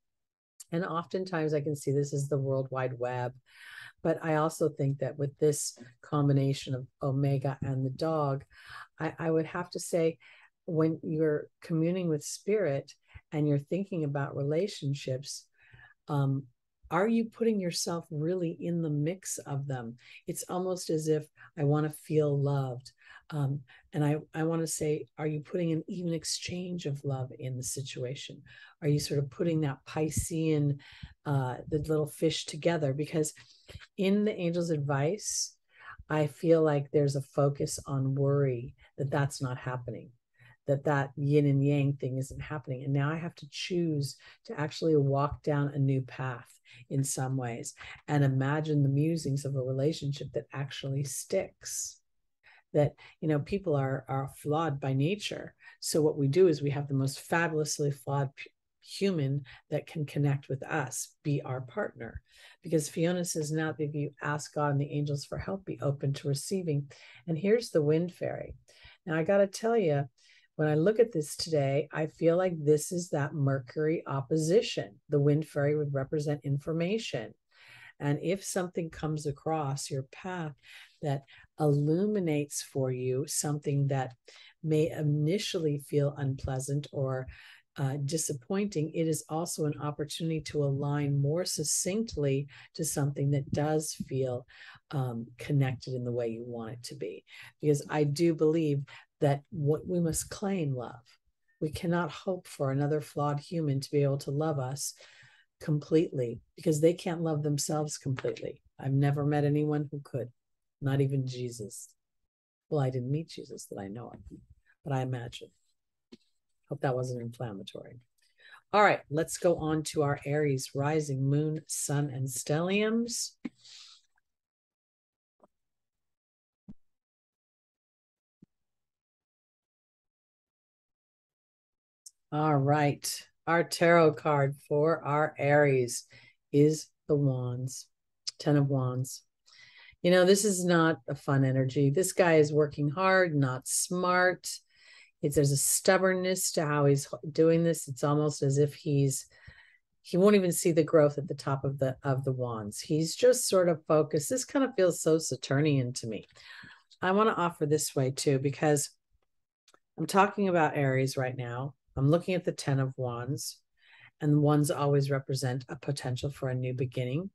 And oftentimes I can see this as the World Wide Web. But I also think that with this combination of Omega and the dog, I would have to say, when you're communing with spirit and you're thinking about relationships, are you putting yourself really in the mix of them? It's almost as if I want to feel loved. And I want to say, are you putting an even exchange of love in the situation? Are you sort of putting that Piscean, the little fish together? Because in the angel's advice, I feel like there's a focus on worry, that's not happening. that yin and yang thing isn't happening. And now I have to choose to actually walk down a new path in some ways and imagine the musings of a relationship that actually sticks. That, you know, people are flawed by nature. So what we do is we have the most fabulously flawed human that can connect with us, be our partner. Because Fiona says, now if you ask God and the angels for help, be open to receiving. And here's the wind fairy. Now I got to tell you, when I look at this today, I feel like this is that Mercury opposition. The wind fairy would represent information. And if something comes across your path that illuminates for you something that may initially feel unpleasant or disappointing, it is also an opportunity to align more succinctly to something that does feel connected in the way you want it to be. Because I do believe that what we must claim love. We cannot hope for another flawed human to be able to love us completely, because they can't love themselves completely. I've never met anyone who could, not even Jesus. Well, I didn't meet Jesus that I know of, but I imagine. Hope that wasn't inflammatory. All right, let's go on to our Aries rising, moon, sun, and stelliums. All right, our tarot card for our Aries is the Wands, 10 of Wands. You know, this is not a fun energy. This guy is working hard, not smart. There's a stubbornness to how he's doing this. It's almost as if he won't even see the growth at the top of the wands. He's just sort of focused. This kind of feels so Saturnian to me. I want to offer this way too, because I'm talking about Aries right now. I'm looking at the 10 of Wands, and the ones always represent a potential for a new beginning.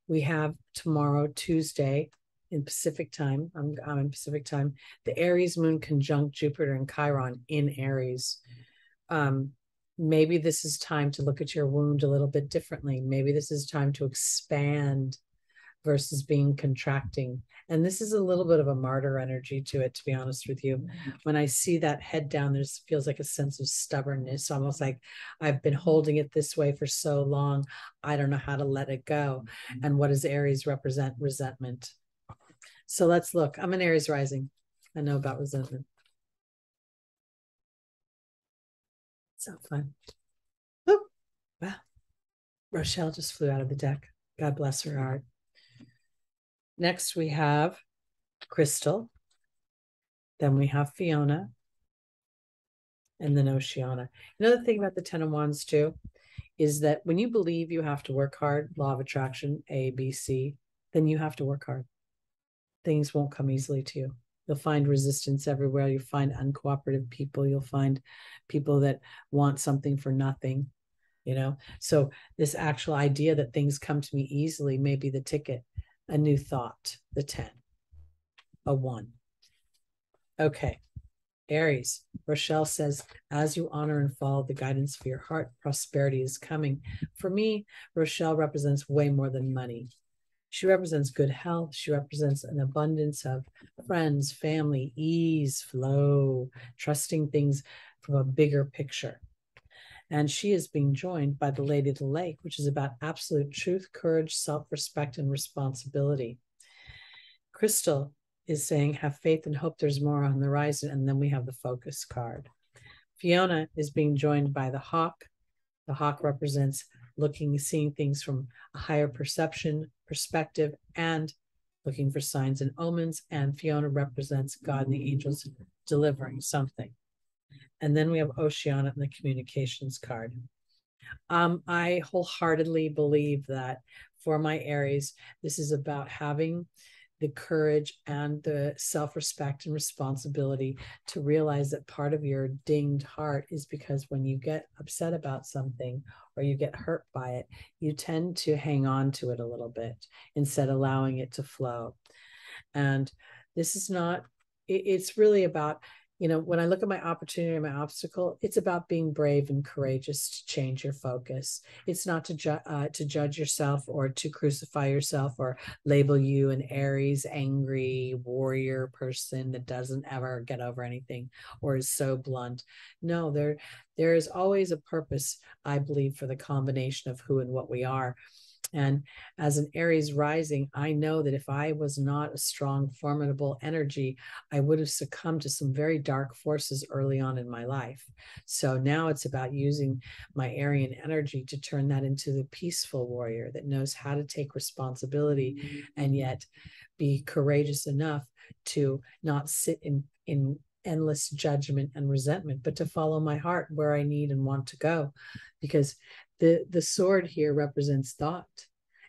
We have tomorrow, Tuesday, in Pacific time. I'm in Pacific time. The Aries moon conjunct Jupiter and Chiron in Aries. Maybe this is time to look at your wound a little bit differently. Maybe this is time to expand versus being contracting. And this is a little bit of a martyr energy to it, to be honest with you. When I see that head down, there feels like a sense of stubbornness, almost like I've been holding it this way for so long, I don't know how to let it go. And what does Aries represent? Resentment. So let's look. I'm an Aries rising. I know about resentment. So fun. Oh, wow. Rochelle just flew out of the deck. God bless her heart. Next, we have Crystal. Then we have Fiona. And then Oceana. Another thing about the 10 of Wands, too, is that when you believe you have to work hard, law of attraction, A, B, C, then you have to work hard. Things won't come easily to you. You'll find resistance everywhere. You'll find uncooperative people. You'll find people that want something for nothing, you know? So this actual idea that things come to me easily may be the ticket. A new thought, the 10, a 1. Okay, Aries. Rochelle says, as you honor and follow the guidance for your heart, prosperity is coming. For me, Rochelle represents way more than money. She represents good health. She represents an abundance of friends, family, ease, flow, trusting things from a bigger picture. And she is being joined by the Lady of the Lake, which is about absolute truth, courage, self-respect, and responsibility. Crystal is saying, have faith and hope there's more on the horizon. And then we have the focus card. Fiona is being joined by the hawk. The hawk represents seeing things from a higher perspective, and looking for signs and omens. And Fiona represents God and the angels delivering something. And then we have Oceana in the communications card. I wholeheartedly believe that for my Aries, this is about having the courage and the self-respect and responsibility to realize that part of your dinged heart is because when you get upset about something or you get hurt by it, you tend to hang on to it a little bit instead of allowing it to flow. And this is not, it's really about when I look at my opportunity and my obstacle, it's about being brave and courageous to change your focus. It's not to judge yourself or to crucify yourself or label you an Aries, angry warrior person that doesn't ever get over anything or is so blunt. No, there is always a purpose, I believe, for the combination of who and what we are. And as an Aries rising, I know that if I was not a strong, formidable energy, I would have succumbed to some very dark forces early on in my life. So now it's about using my Aryan energy to turn that into the peaceful warrior that knows how to take responsibility and yet be courageous enough to not sit in endless judgment and resentment, but to follow my heart where I need and want to go. Because the sword here represents thought.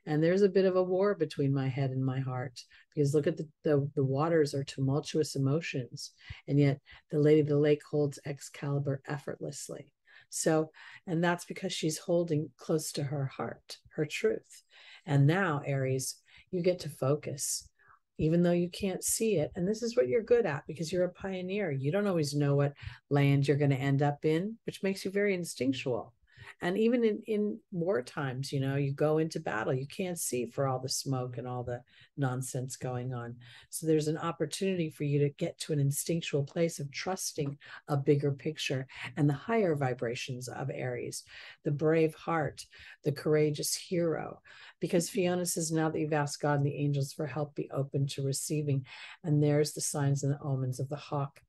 And there's a bit of a war between my head and my heart, because look at the waters are tumultuous emotions, and yet the lady of the lake holds Excalibur effortlessly. So, and that's because she's holding close to her heart, her truth. And now, Aries, you get to focus, even though you can't see it. And this is what you're good at because you're a pioneer. You don't always know what land you're going to end up in, which makes you very instinctual. And even in war times, you go into battle, you can't see for all the smoke and all the nonsense going on. So there's an opportunity for you to get to an instinctual place of trusting a bigger picture and the higher vibrations of Aries, the brave heart, the courageous hero. Because Fiona says, now that you've asked God and the angels for help, be open to receiving. And there's the signs and the omens of the hawk.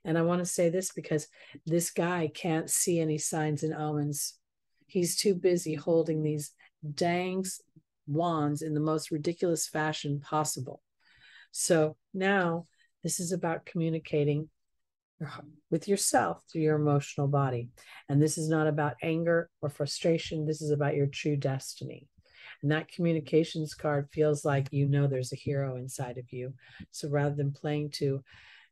And I want to say this because this guy can't see any signs and omens. He's too busy holding these dang wands in the most ridiculous fashion possible. So now this is about communicating with yourself through your emotional body. And this is not about anger or frustration. This is about your true destiny. And that communications card feels like there's a hero inside of you. So rather than playing to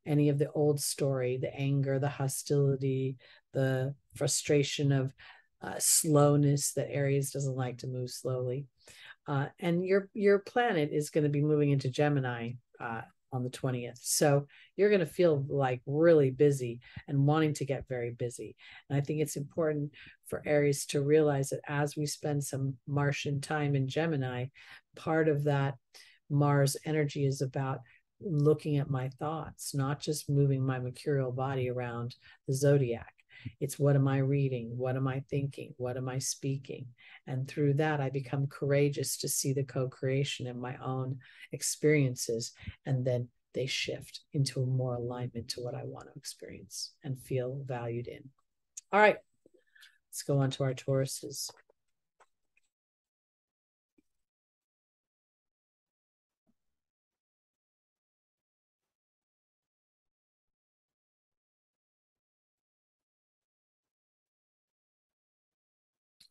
any of the old story, the anger, the hostility, the frustration of slowness, that Aries doesn't like to move slowly. And your planet is going to be moving into Gemini on the 20th. So you're going to feel like really busy and wanting to get very busy. And I think it's important for Aries to realize that as we spend some Martian time in Gemini, part of that Mars energy is about looking at my thoughts, not just moving my mercurial body around the zodiac. It's what am I reading? What am I thinking? What am I speaking? And through that, I become courageous to see the co-creation in my own experiences. And then they shift into a more alignment to what I want to experience and feel valued in. All right, let's go on to our Tauruses.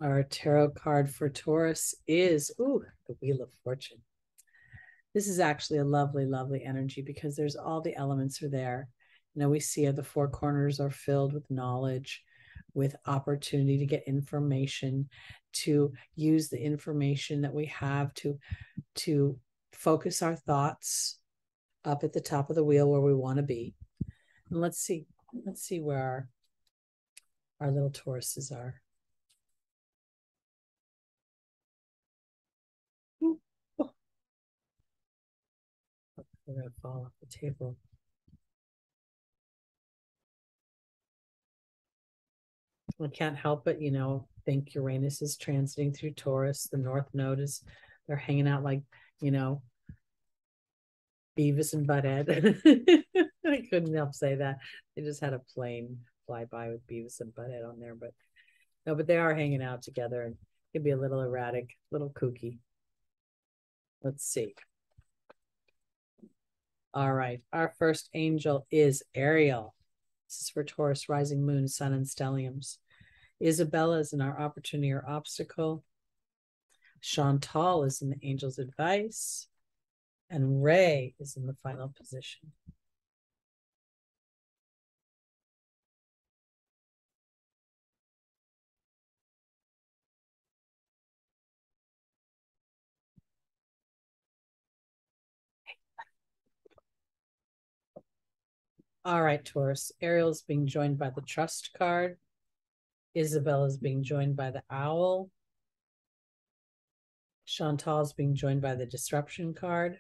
Our tarot card for Taurus is, the Wheel of Fortune. This is actually a lovely, lovely energy because there's all the elements are there. We see the four corners are filled with knowledge, with opportunity to get information, to use the information that we have to focus our thoughts up at the top of the wheel where we want to be. And let's see where our little Tauruses are. They're going to fall off the table. I can't help but, think Uranus is transiting through Taurus. The North Node they're hanging out like, Beavis and Butthead. I couldn't help say that. They just had a plane fly by with Beavis and Butthead on there, but no, but they are hanging out together and it could be a little erratic, a little kooky. Let's see. All right. Our first angel is Ariel. This is for Taurus, rising moon, sun, and stelliums. Isabella is in our opportunity or obstacle. Chantal is in the angel's advice. And Ray is in the final position. All right, Taurus. Ariel is being joined by the Trust card. Isabel is being joined by the Owl. Chantal is being joined by the Disruption card.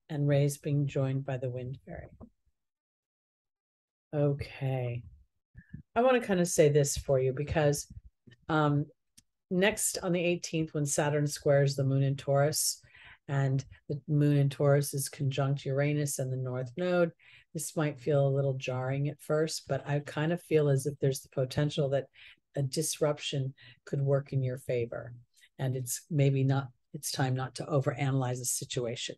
And Ray is being joined by the Wind Fairy. Okay. I want to kind of say this for you because next on the 18th, when Saturn squares the moon in Taurus, and the moon in Taurus is conjunct Uranus and the North Node, this might feel a little jarring at first, but I kind of feel as if there's the potential that a disruption could work in your favor. And it's maybe not, it's time not to overanalyze the situation.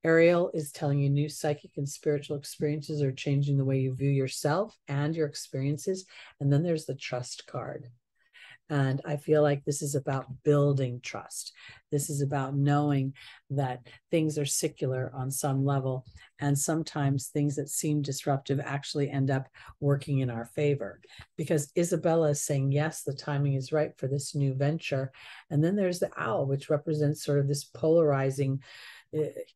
Ariel is telling you new psychic and spiritual experiences are changing the way you view yourself and your experiences. And then there's the Trust card. And I feel like this is about building trust. This is about knowing that things are secular on some level. And sometimes things that seem disruptive actually end up working in our favor. Because Isabella is saying, yes, the timing is right for this new venture. And then there's the Owl, which represents sort of this polarizing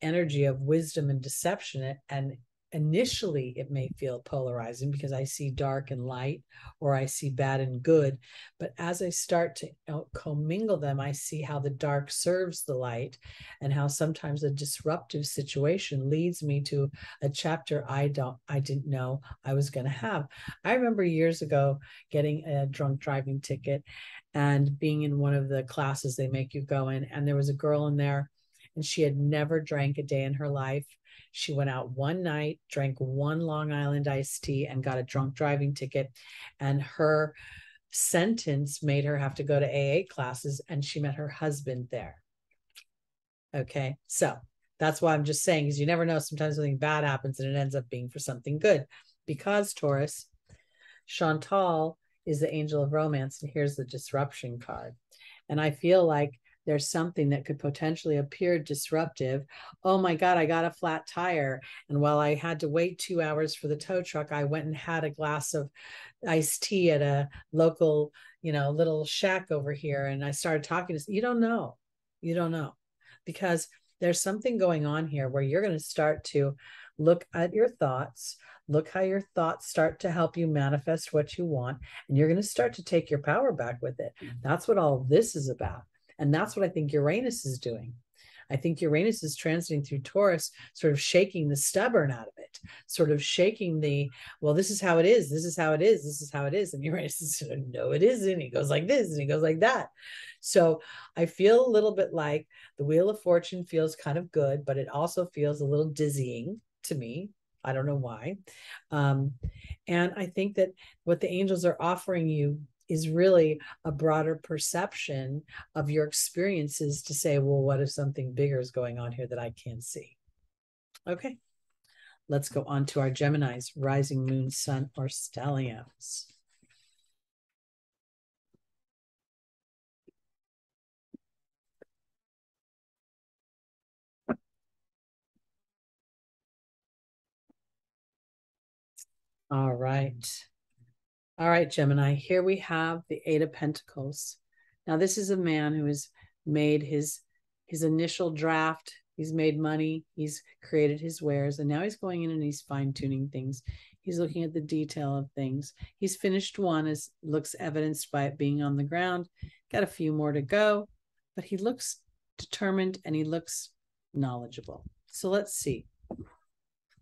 energy of wisdom and deception. And initially it may feel polarizing because I see dark and light, or I see bad and good. But as I start to commingle them, I see how the dark serves the light, and how sometimes a disruptive situation leads me to a chapter I didn't know I was going to have. I remember years ago getting a drunk driving ticket and being in one of the classes they make you go in, and there was a girl in there, and she had never drank a day in her life. She went out one night, drank one Long Island iced tea, and got a drunk driving ticket. And her sentence made her have to go to AA classes, and she met her husband there. Okay, so that's why I'm just saying, because you never know, sometimes something bad happens and it ends up being for something good. Because Taurus, Chantal is the angel of romance, and here's the Disruption card. And I feel like there's something that could potentially appear disruptive. Oh my God, I got a flat tire. And while I had to wait 2 hours for the tow truck, I went and had a glass of iced tea at a local, little shack over here. And I started talking to, you don't know. You don't know. Because there's something going on here where you're going to start to look at your thoughts, look how your thoughts start to help you manifest what you want, and you're going to start to take your power back with it. That's what all this is about. And that's what I think Uranus is doing. I think Uranus is transiting through Taurus, sort of shaking the stubborn out of it, sort of shaking the, well, this is how it is. This is how it is. This is how it is. And Uranus is sort of, no, it isn't. He goes like this and he goes like that. So I feel a little bit like the Wheel of Fortune feels kind of good, but it also feels a little dizzying to me. I don't know why. And I think that what the angels are offering you is really a broader perception of your experiences to say, well, what if something bigger is going on here that I can't see? Okay, let's go on to our Geminis, rising moon, sun, or stelliums. All right. All right, Gemini, here we have the Eight of Pentacles. Now, this is a man who has made his initial draft. He's made money. He's created his wares. And now he's going in and he's fine-tuning things. He's looking at the detail of things. He's finished one, as looks evidenced by it being on the ground. Got a few more to go, but he looks determined and he looks knowledgeable. So let's see.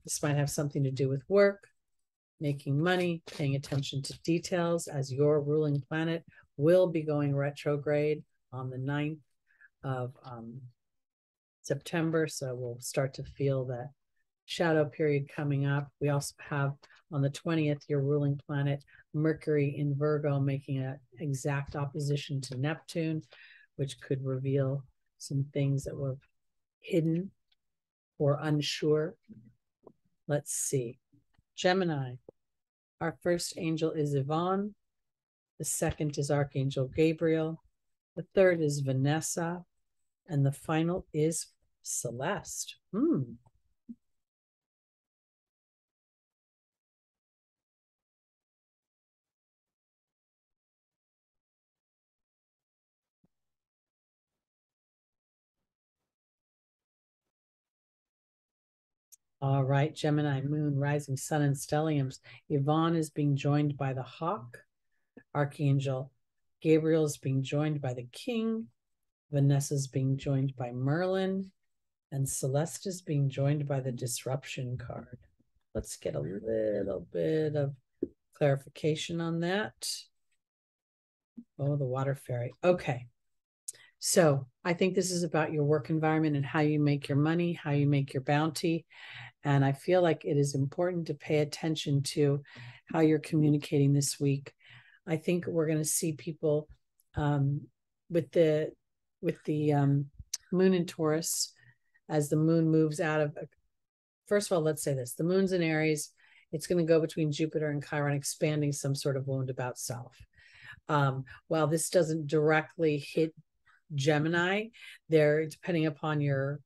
This might have something to do with work, making money, paying attention to details, as your ruling planet will be going retrograde on the 9th of September. So we'll start to feel that shadow period coming up. We also have on the 20th, your ruling planet, Mercury in Virgo, making an exact opposition to Neptune, which could reveal some things that were hidden or unsure. Let's see. Gemini. Our first angel is Yvonne. The second is Archangel Gabriel. The third is Vanessa. And the final is Celeste. All right, Gemini, Moon, Rising, Sun, and Stelliums. Yvonne is being joined by the Hawk. Archangel Gabriel is being joined by the King. Vanessa is being joined by Merlin. And Celeste is being joined by the Disruption card. Let's get a little bit of clarification on that. Oh, the Water Fairy. Okay. So I think this is about your work environment and how you make your money, how you make your bounty. And I feel like it is important to pay attention to how you're communicating this week. I think we're going to see people with the moon in Taurus, as the moon moves out of, first of all, let's say this, the moon's in Aries. It's going to go between Jupiter and Chiron, expanding some sort of wound about self. While this doesn't directly hit Gemini, there, depending upon your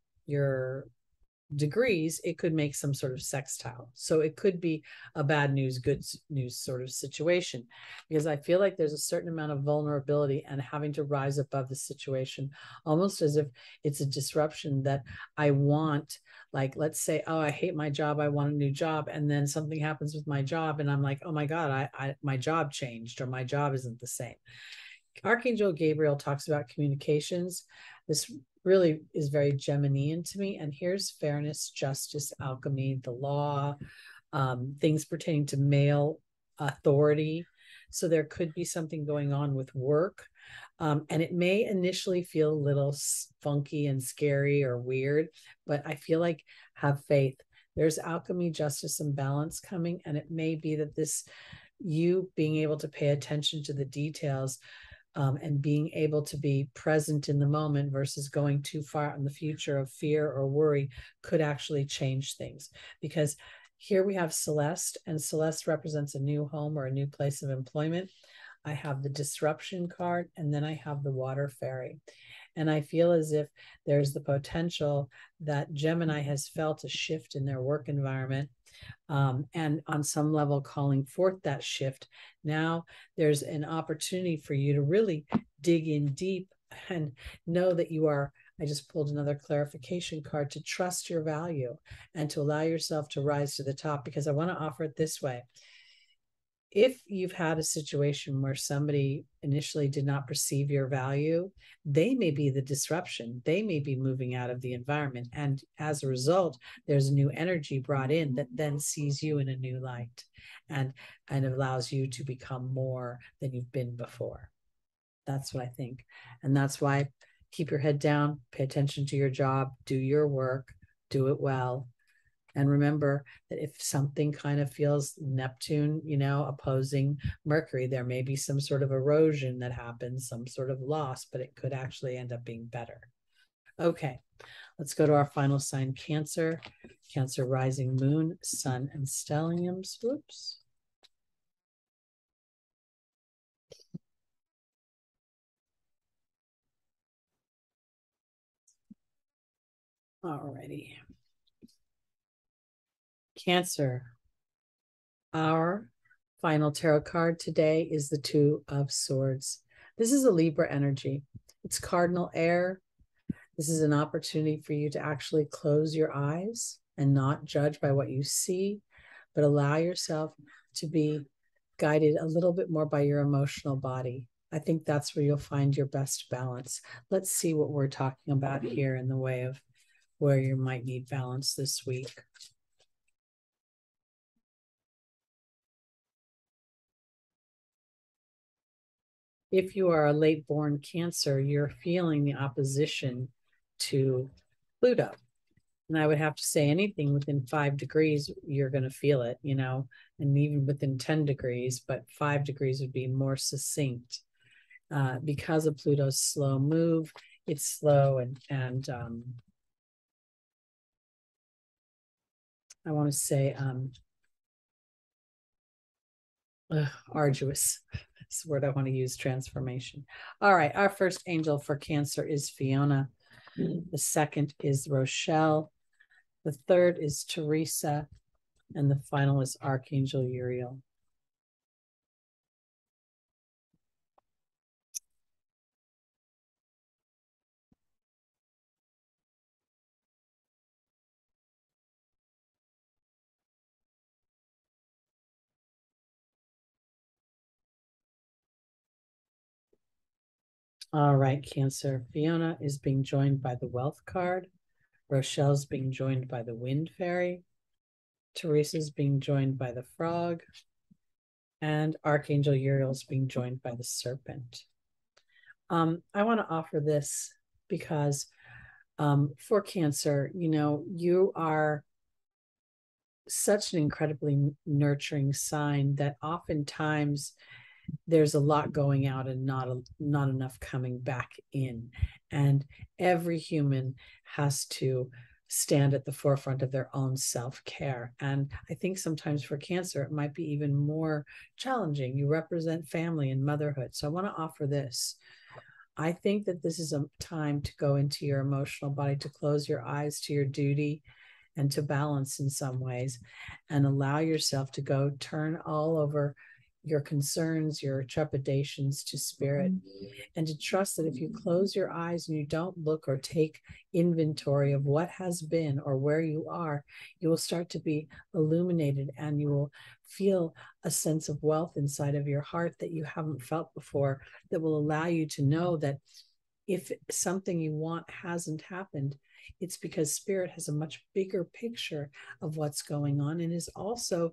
degrees, it could make some sort of sextile. So it could be a bad news, good news sort of situation, because I feel like there's a certain amount of vulnerability and having to rise above the situation, almost as if it's a disruption that I want. Like, let's say, oh, I hate my job, I want a new job, and then something happens with my job and I'm like, oh my God, my job changed, or my job isn't the same. Archangel Gabriel talks about communications. This really is very Geminian to me. And here's fairness, justice, alchemy, the law, things pertaining to male authority. So there could be something going on with work. And it may initially feel a little funky and scary or weird, but I feel like have faith. There's alchemy, justice, and balance coming. And it may be that this, you being able to pay attention to the details, and being able to be present in the moment versus going too far in the future of fear or worry, could actually change things. Because here we have Celeste, and Celeste represents a new home or a new place of employment. I have the Disruption card, and then I have the Water Fairy. And I feel as if there's the potential that Gemini has felt a shift in their work environment, and on some level calling forth that shift. Now there's an opportunity for you to really dig in deep and know that you are, I just pulled another clarification card, to trust your value and to allow yourself to rise to the top. Because I want to offer it this way. If you've had a situation where somebody initially did not perceive your value, they may be the disruption. They may be moving out of the environment. And as a result, there's new energy brought in that then sees you in a new light, and allows you to become more than you've been before. That's what I think. And that's why, keep your head down, pay attention to your job, do your work, do it well. And remember that if something kind of feels Neptune, opposing Mercury, there may be some sort of erosion that happens, some sort of loss, but it could actually end up being better. Okay, let's go to our final sign, Cancer. Cancer, rising, moon, sun, and stelliums. Whoops. All righty. Cancer. Our final tarot card today is the Two of Swords. This is a Libra energy. It's cardinal air. This is an opportunity for you to actually close your eyes and not judge by what you see, but allow yourself to be guided a little bit more by your emotional body. I think that's where you'll find your best balance. Let's see what we're talking about here in the way of where you might need balance this week. If you are a late born Cancer, you're feeling the opposition to Pluto. And I would have to say anything within 5 degrees, you're going to feel it, and even within 10 degrees, but 5 degrees would be more succinct. Because of Pluto's slow move, it's slow and I want to say arduous. That's the word I want to use, transformation. All right, our first angel for Cancer is Fiona. The second is Rochelle. The third is Teresa. And the final is Archangel Uriel. All right, Cancer. Fiona is being joined by the Wealth card. Rochelle's being joined by the Wind Fairy. Teresa's being joined by the Frog. And Archangel Uriel's being joined by the Serpent. I want to offer this because for Cancer, you know, you are such an incredibly nurturing sign that oftentimes there's a lot going out and not enough coming back in. And every human has to stand at the forefront of their own self-care. And I think sometimes for Cancer, it might be even more challenging. You represent family and motherhood. So I want to offer this. I think that this is a time to go into your emotional body, to close your eyes to your duty and to balance in some ways, and allow yourself to go turn all over your concerns, your trepidations to spirit, and to trust that if you close your eyes and you don't look or take inventory of what has been or where you are, you will start to be illuminated, and you will feel a sense of wealth inside of your heart that you haven't felt before, that will allow you to know that if something you want hasn't happened, it's because spirit has a much bigger picture of what's going on and is also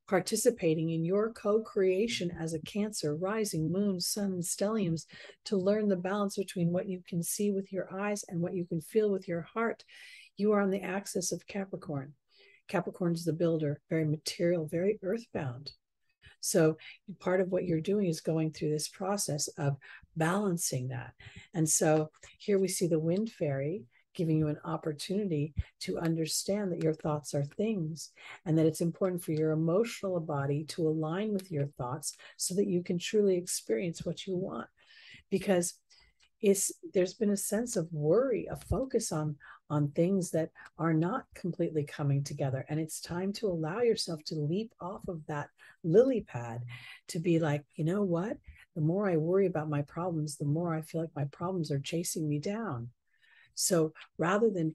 participating in your co-creation as a Cancer, rising, moon, sun, and stelliums, to learn the balance between what you can see with your eyes and what you can feel with your heart. You are on the axis of Capricorn. Capricorn is the builder, very material, very earthbound. So part of what you're doing is going through this process of balancing that. And so here we see the Wind Fairy giving you an opportunity to understand that your thoughts are things, and that it's important for your emotional body to align with your thoughts so that you can truly experience what you want. Because there's been a sense of worry, a focus on things that are not completely coming together. And it's time to allow yourself to leap off of that lily pad, to be like, you know what? The more I worry about my problems, the more I feel like my problems are chasing me down. So rather than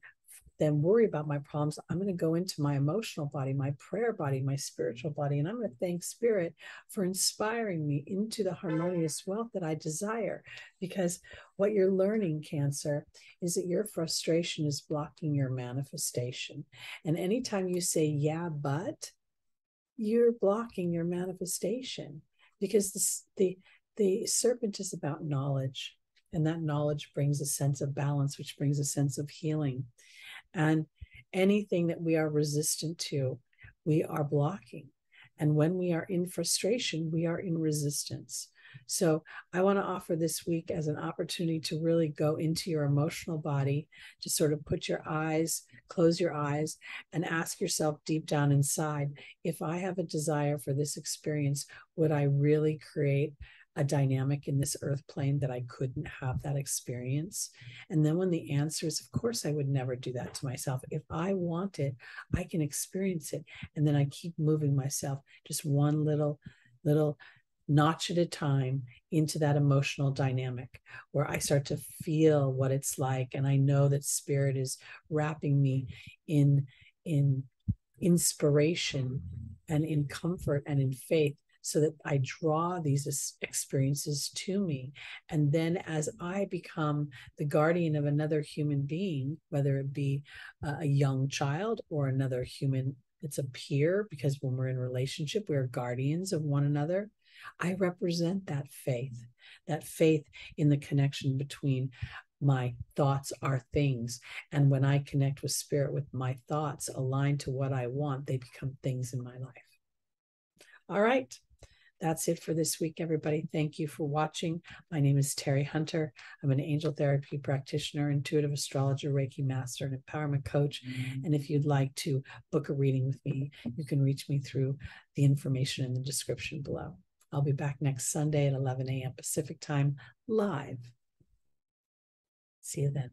worry about my problems, I'm going to go into my emotional body, my prayer body, my spiritual body, and I'm going to thank spirit for inspiring me into the harmonious wealth that I desire. Because what you're learning, Cancer, is that your frustration is blocking your manifestation. And anytime you say, yeah, but, you're blocking your manifestation, because the serpent is about knowledge. And that knowledge brings a sense of balance, which brings a sense of healing. And anything that we are resistant to, we are blocking. And when we are in frustration, we are in resistance. So I want to offer this week as an opportunity to really go into your emotional body, to sort of put your eyes, close your eyes, and ask yourself deep down inside, if I have a desire for this experience, would I really create a dynamic in this earth plane that I couldn't have that experience? And then when the answer is, of course, I would never do that to myself. If I want it, I can experience it. And then I keep moving myself just one little notch at a time into that emotional dynamic where I start to feel what it's like. And I know that spirit is wrapping me in inspiration and in comfort and in faith, so that I draw these experiences to me. And then as I become the guardian of another human being, whether it be a young child or another human that's a peer, because when we're in a relationship, we're guardians of one another, I represent that faith in the connection between my thoughts are things. And when I connect with spirit, with my thoughts aligned to what I want, they become things in my life. All right. That's it for this week, everybody. Thank you for watching. My name is Teri Hunter. I'm an angel therapy practitioner, intuitive astrologer, Reiki master, and empowerment coach. And if you'd like to book a reading with me, you can reach me through the information in the description below. I'll be back next Sunday at 11 a.m. Pacific time, live. See you then.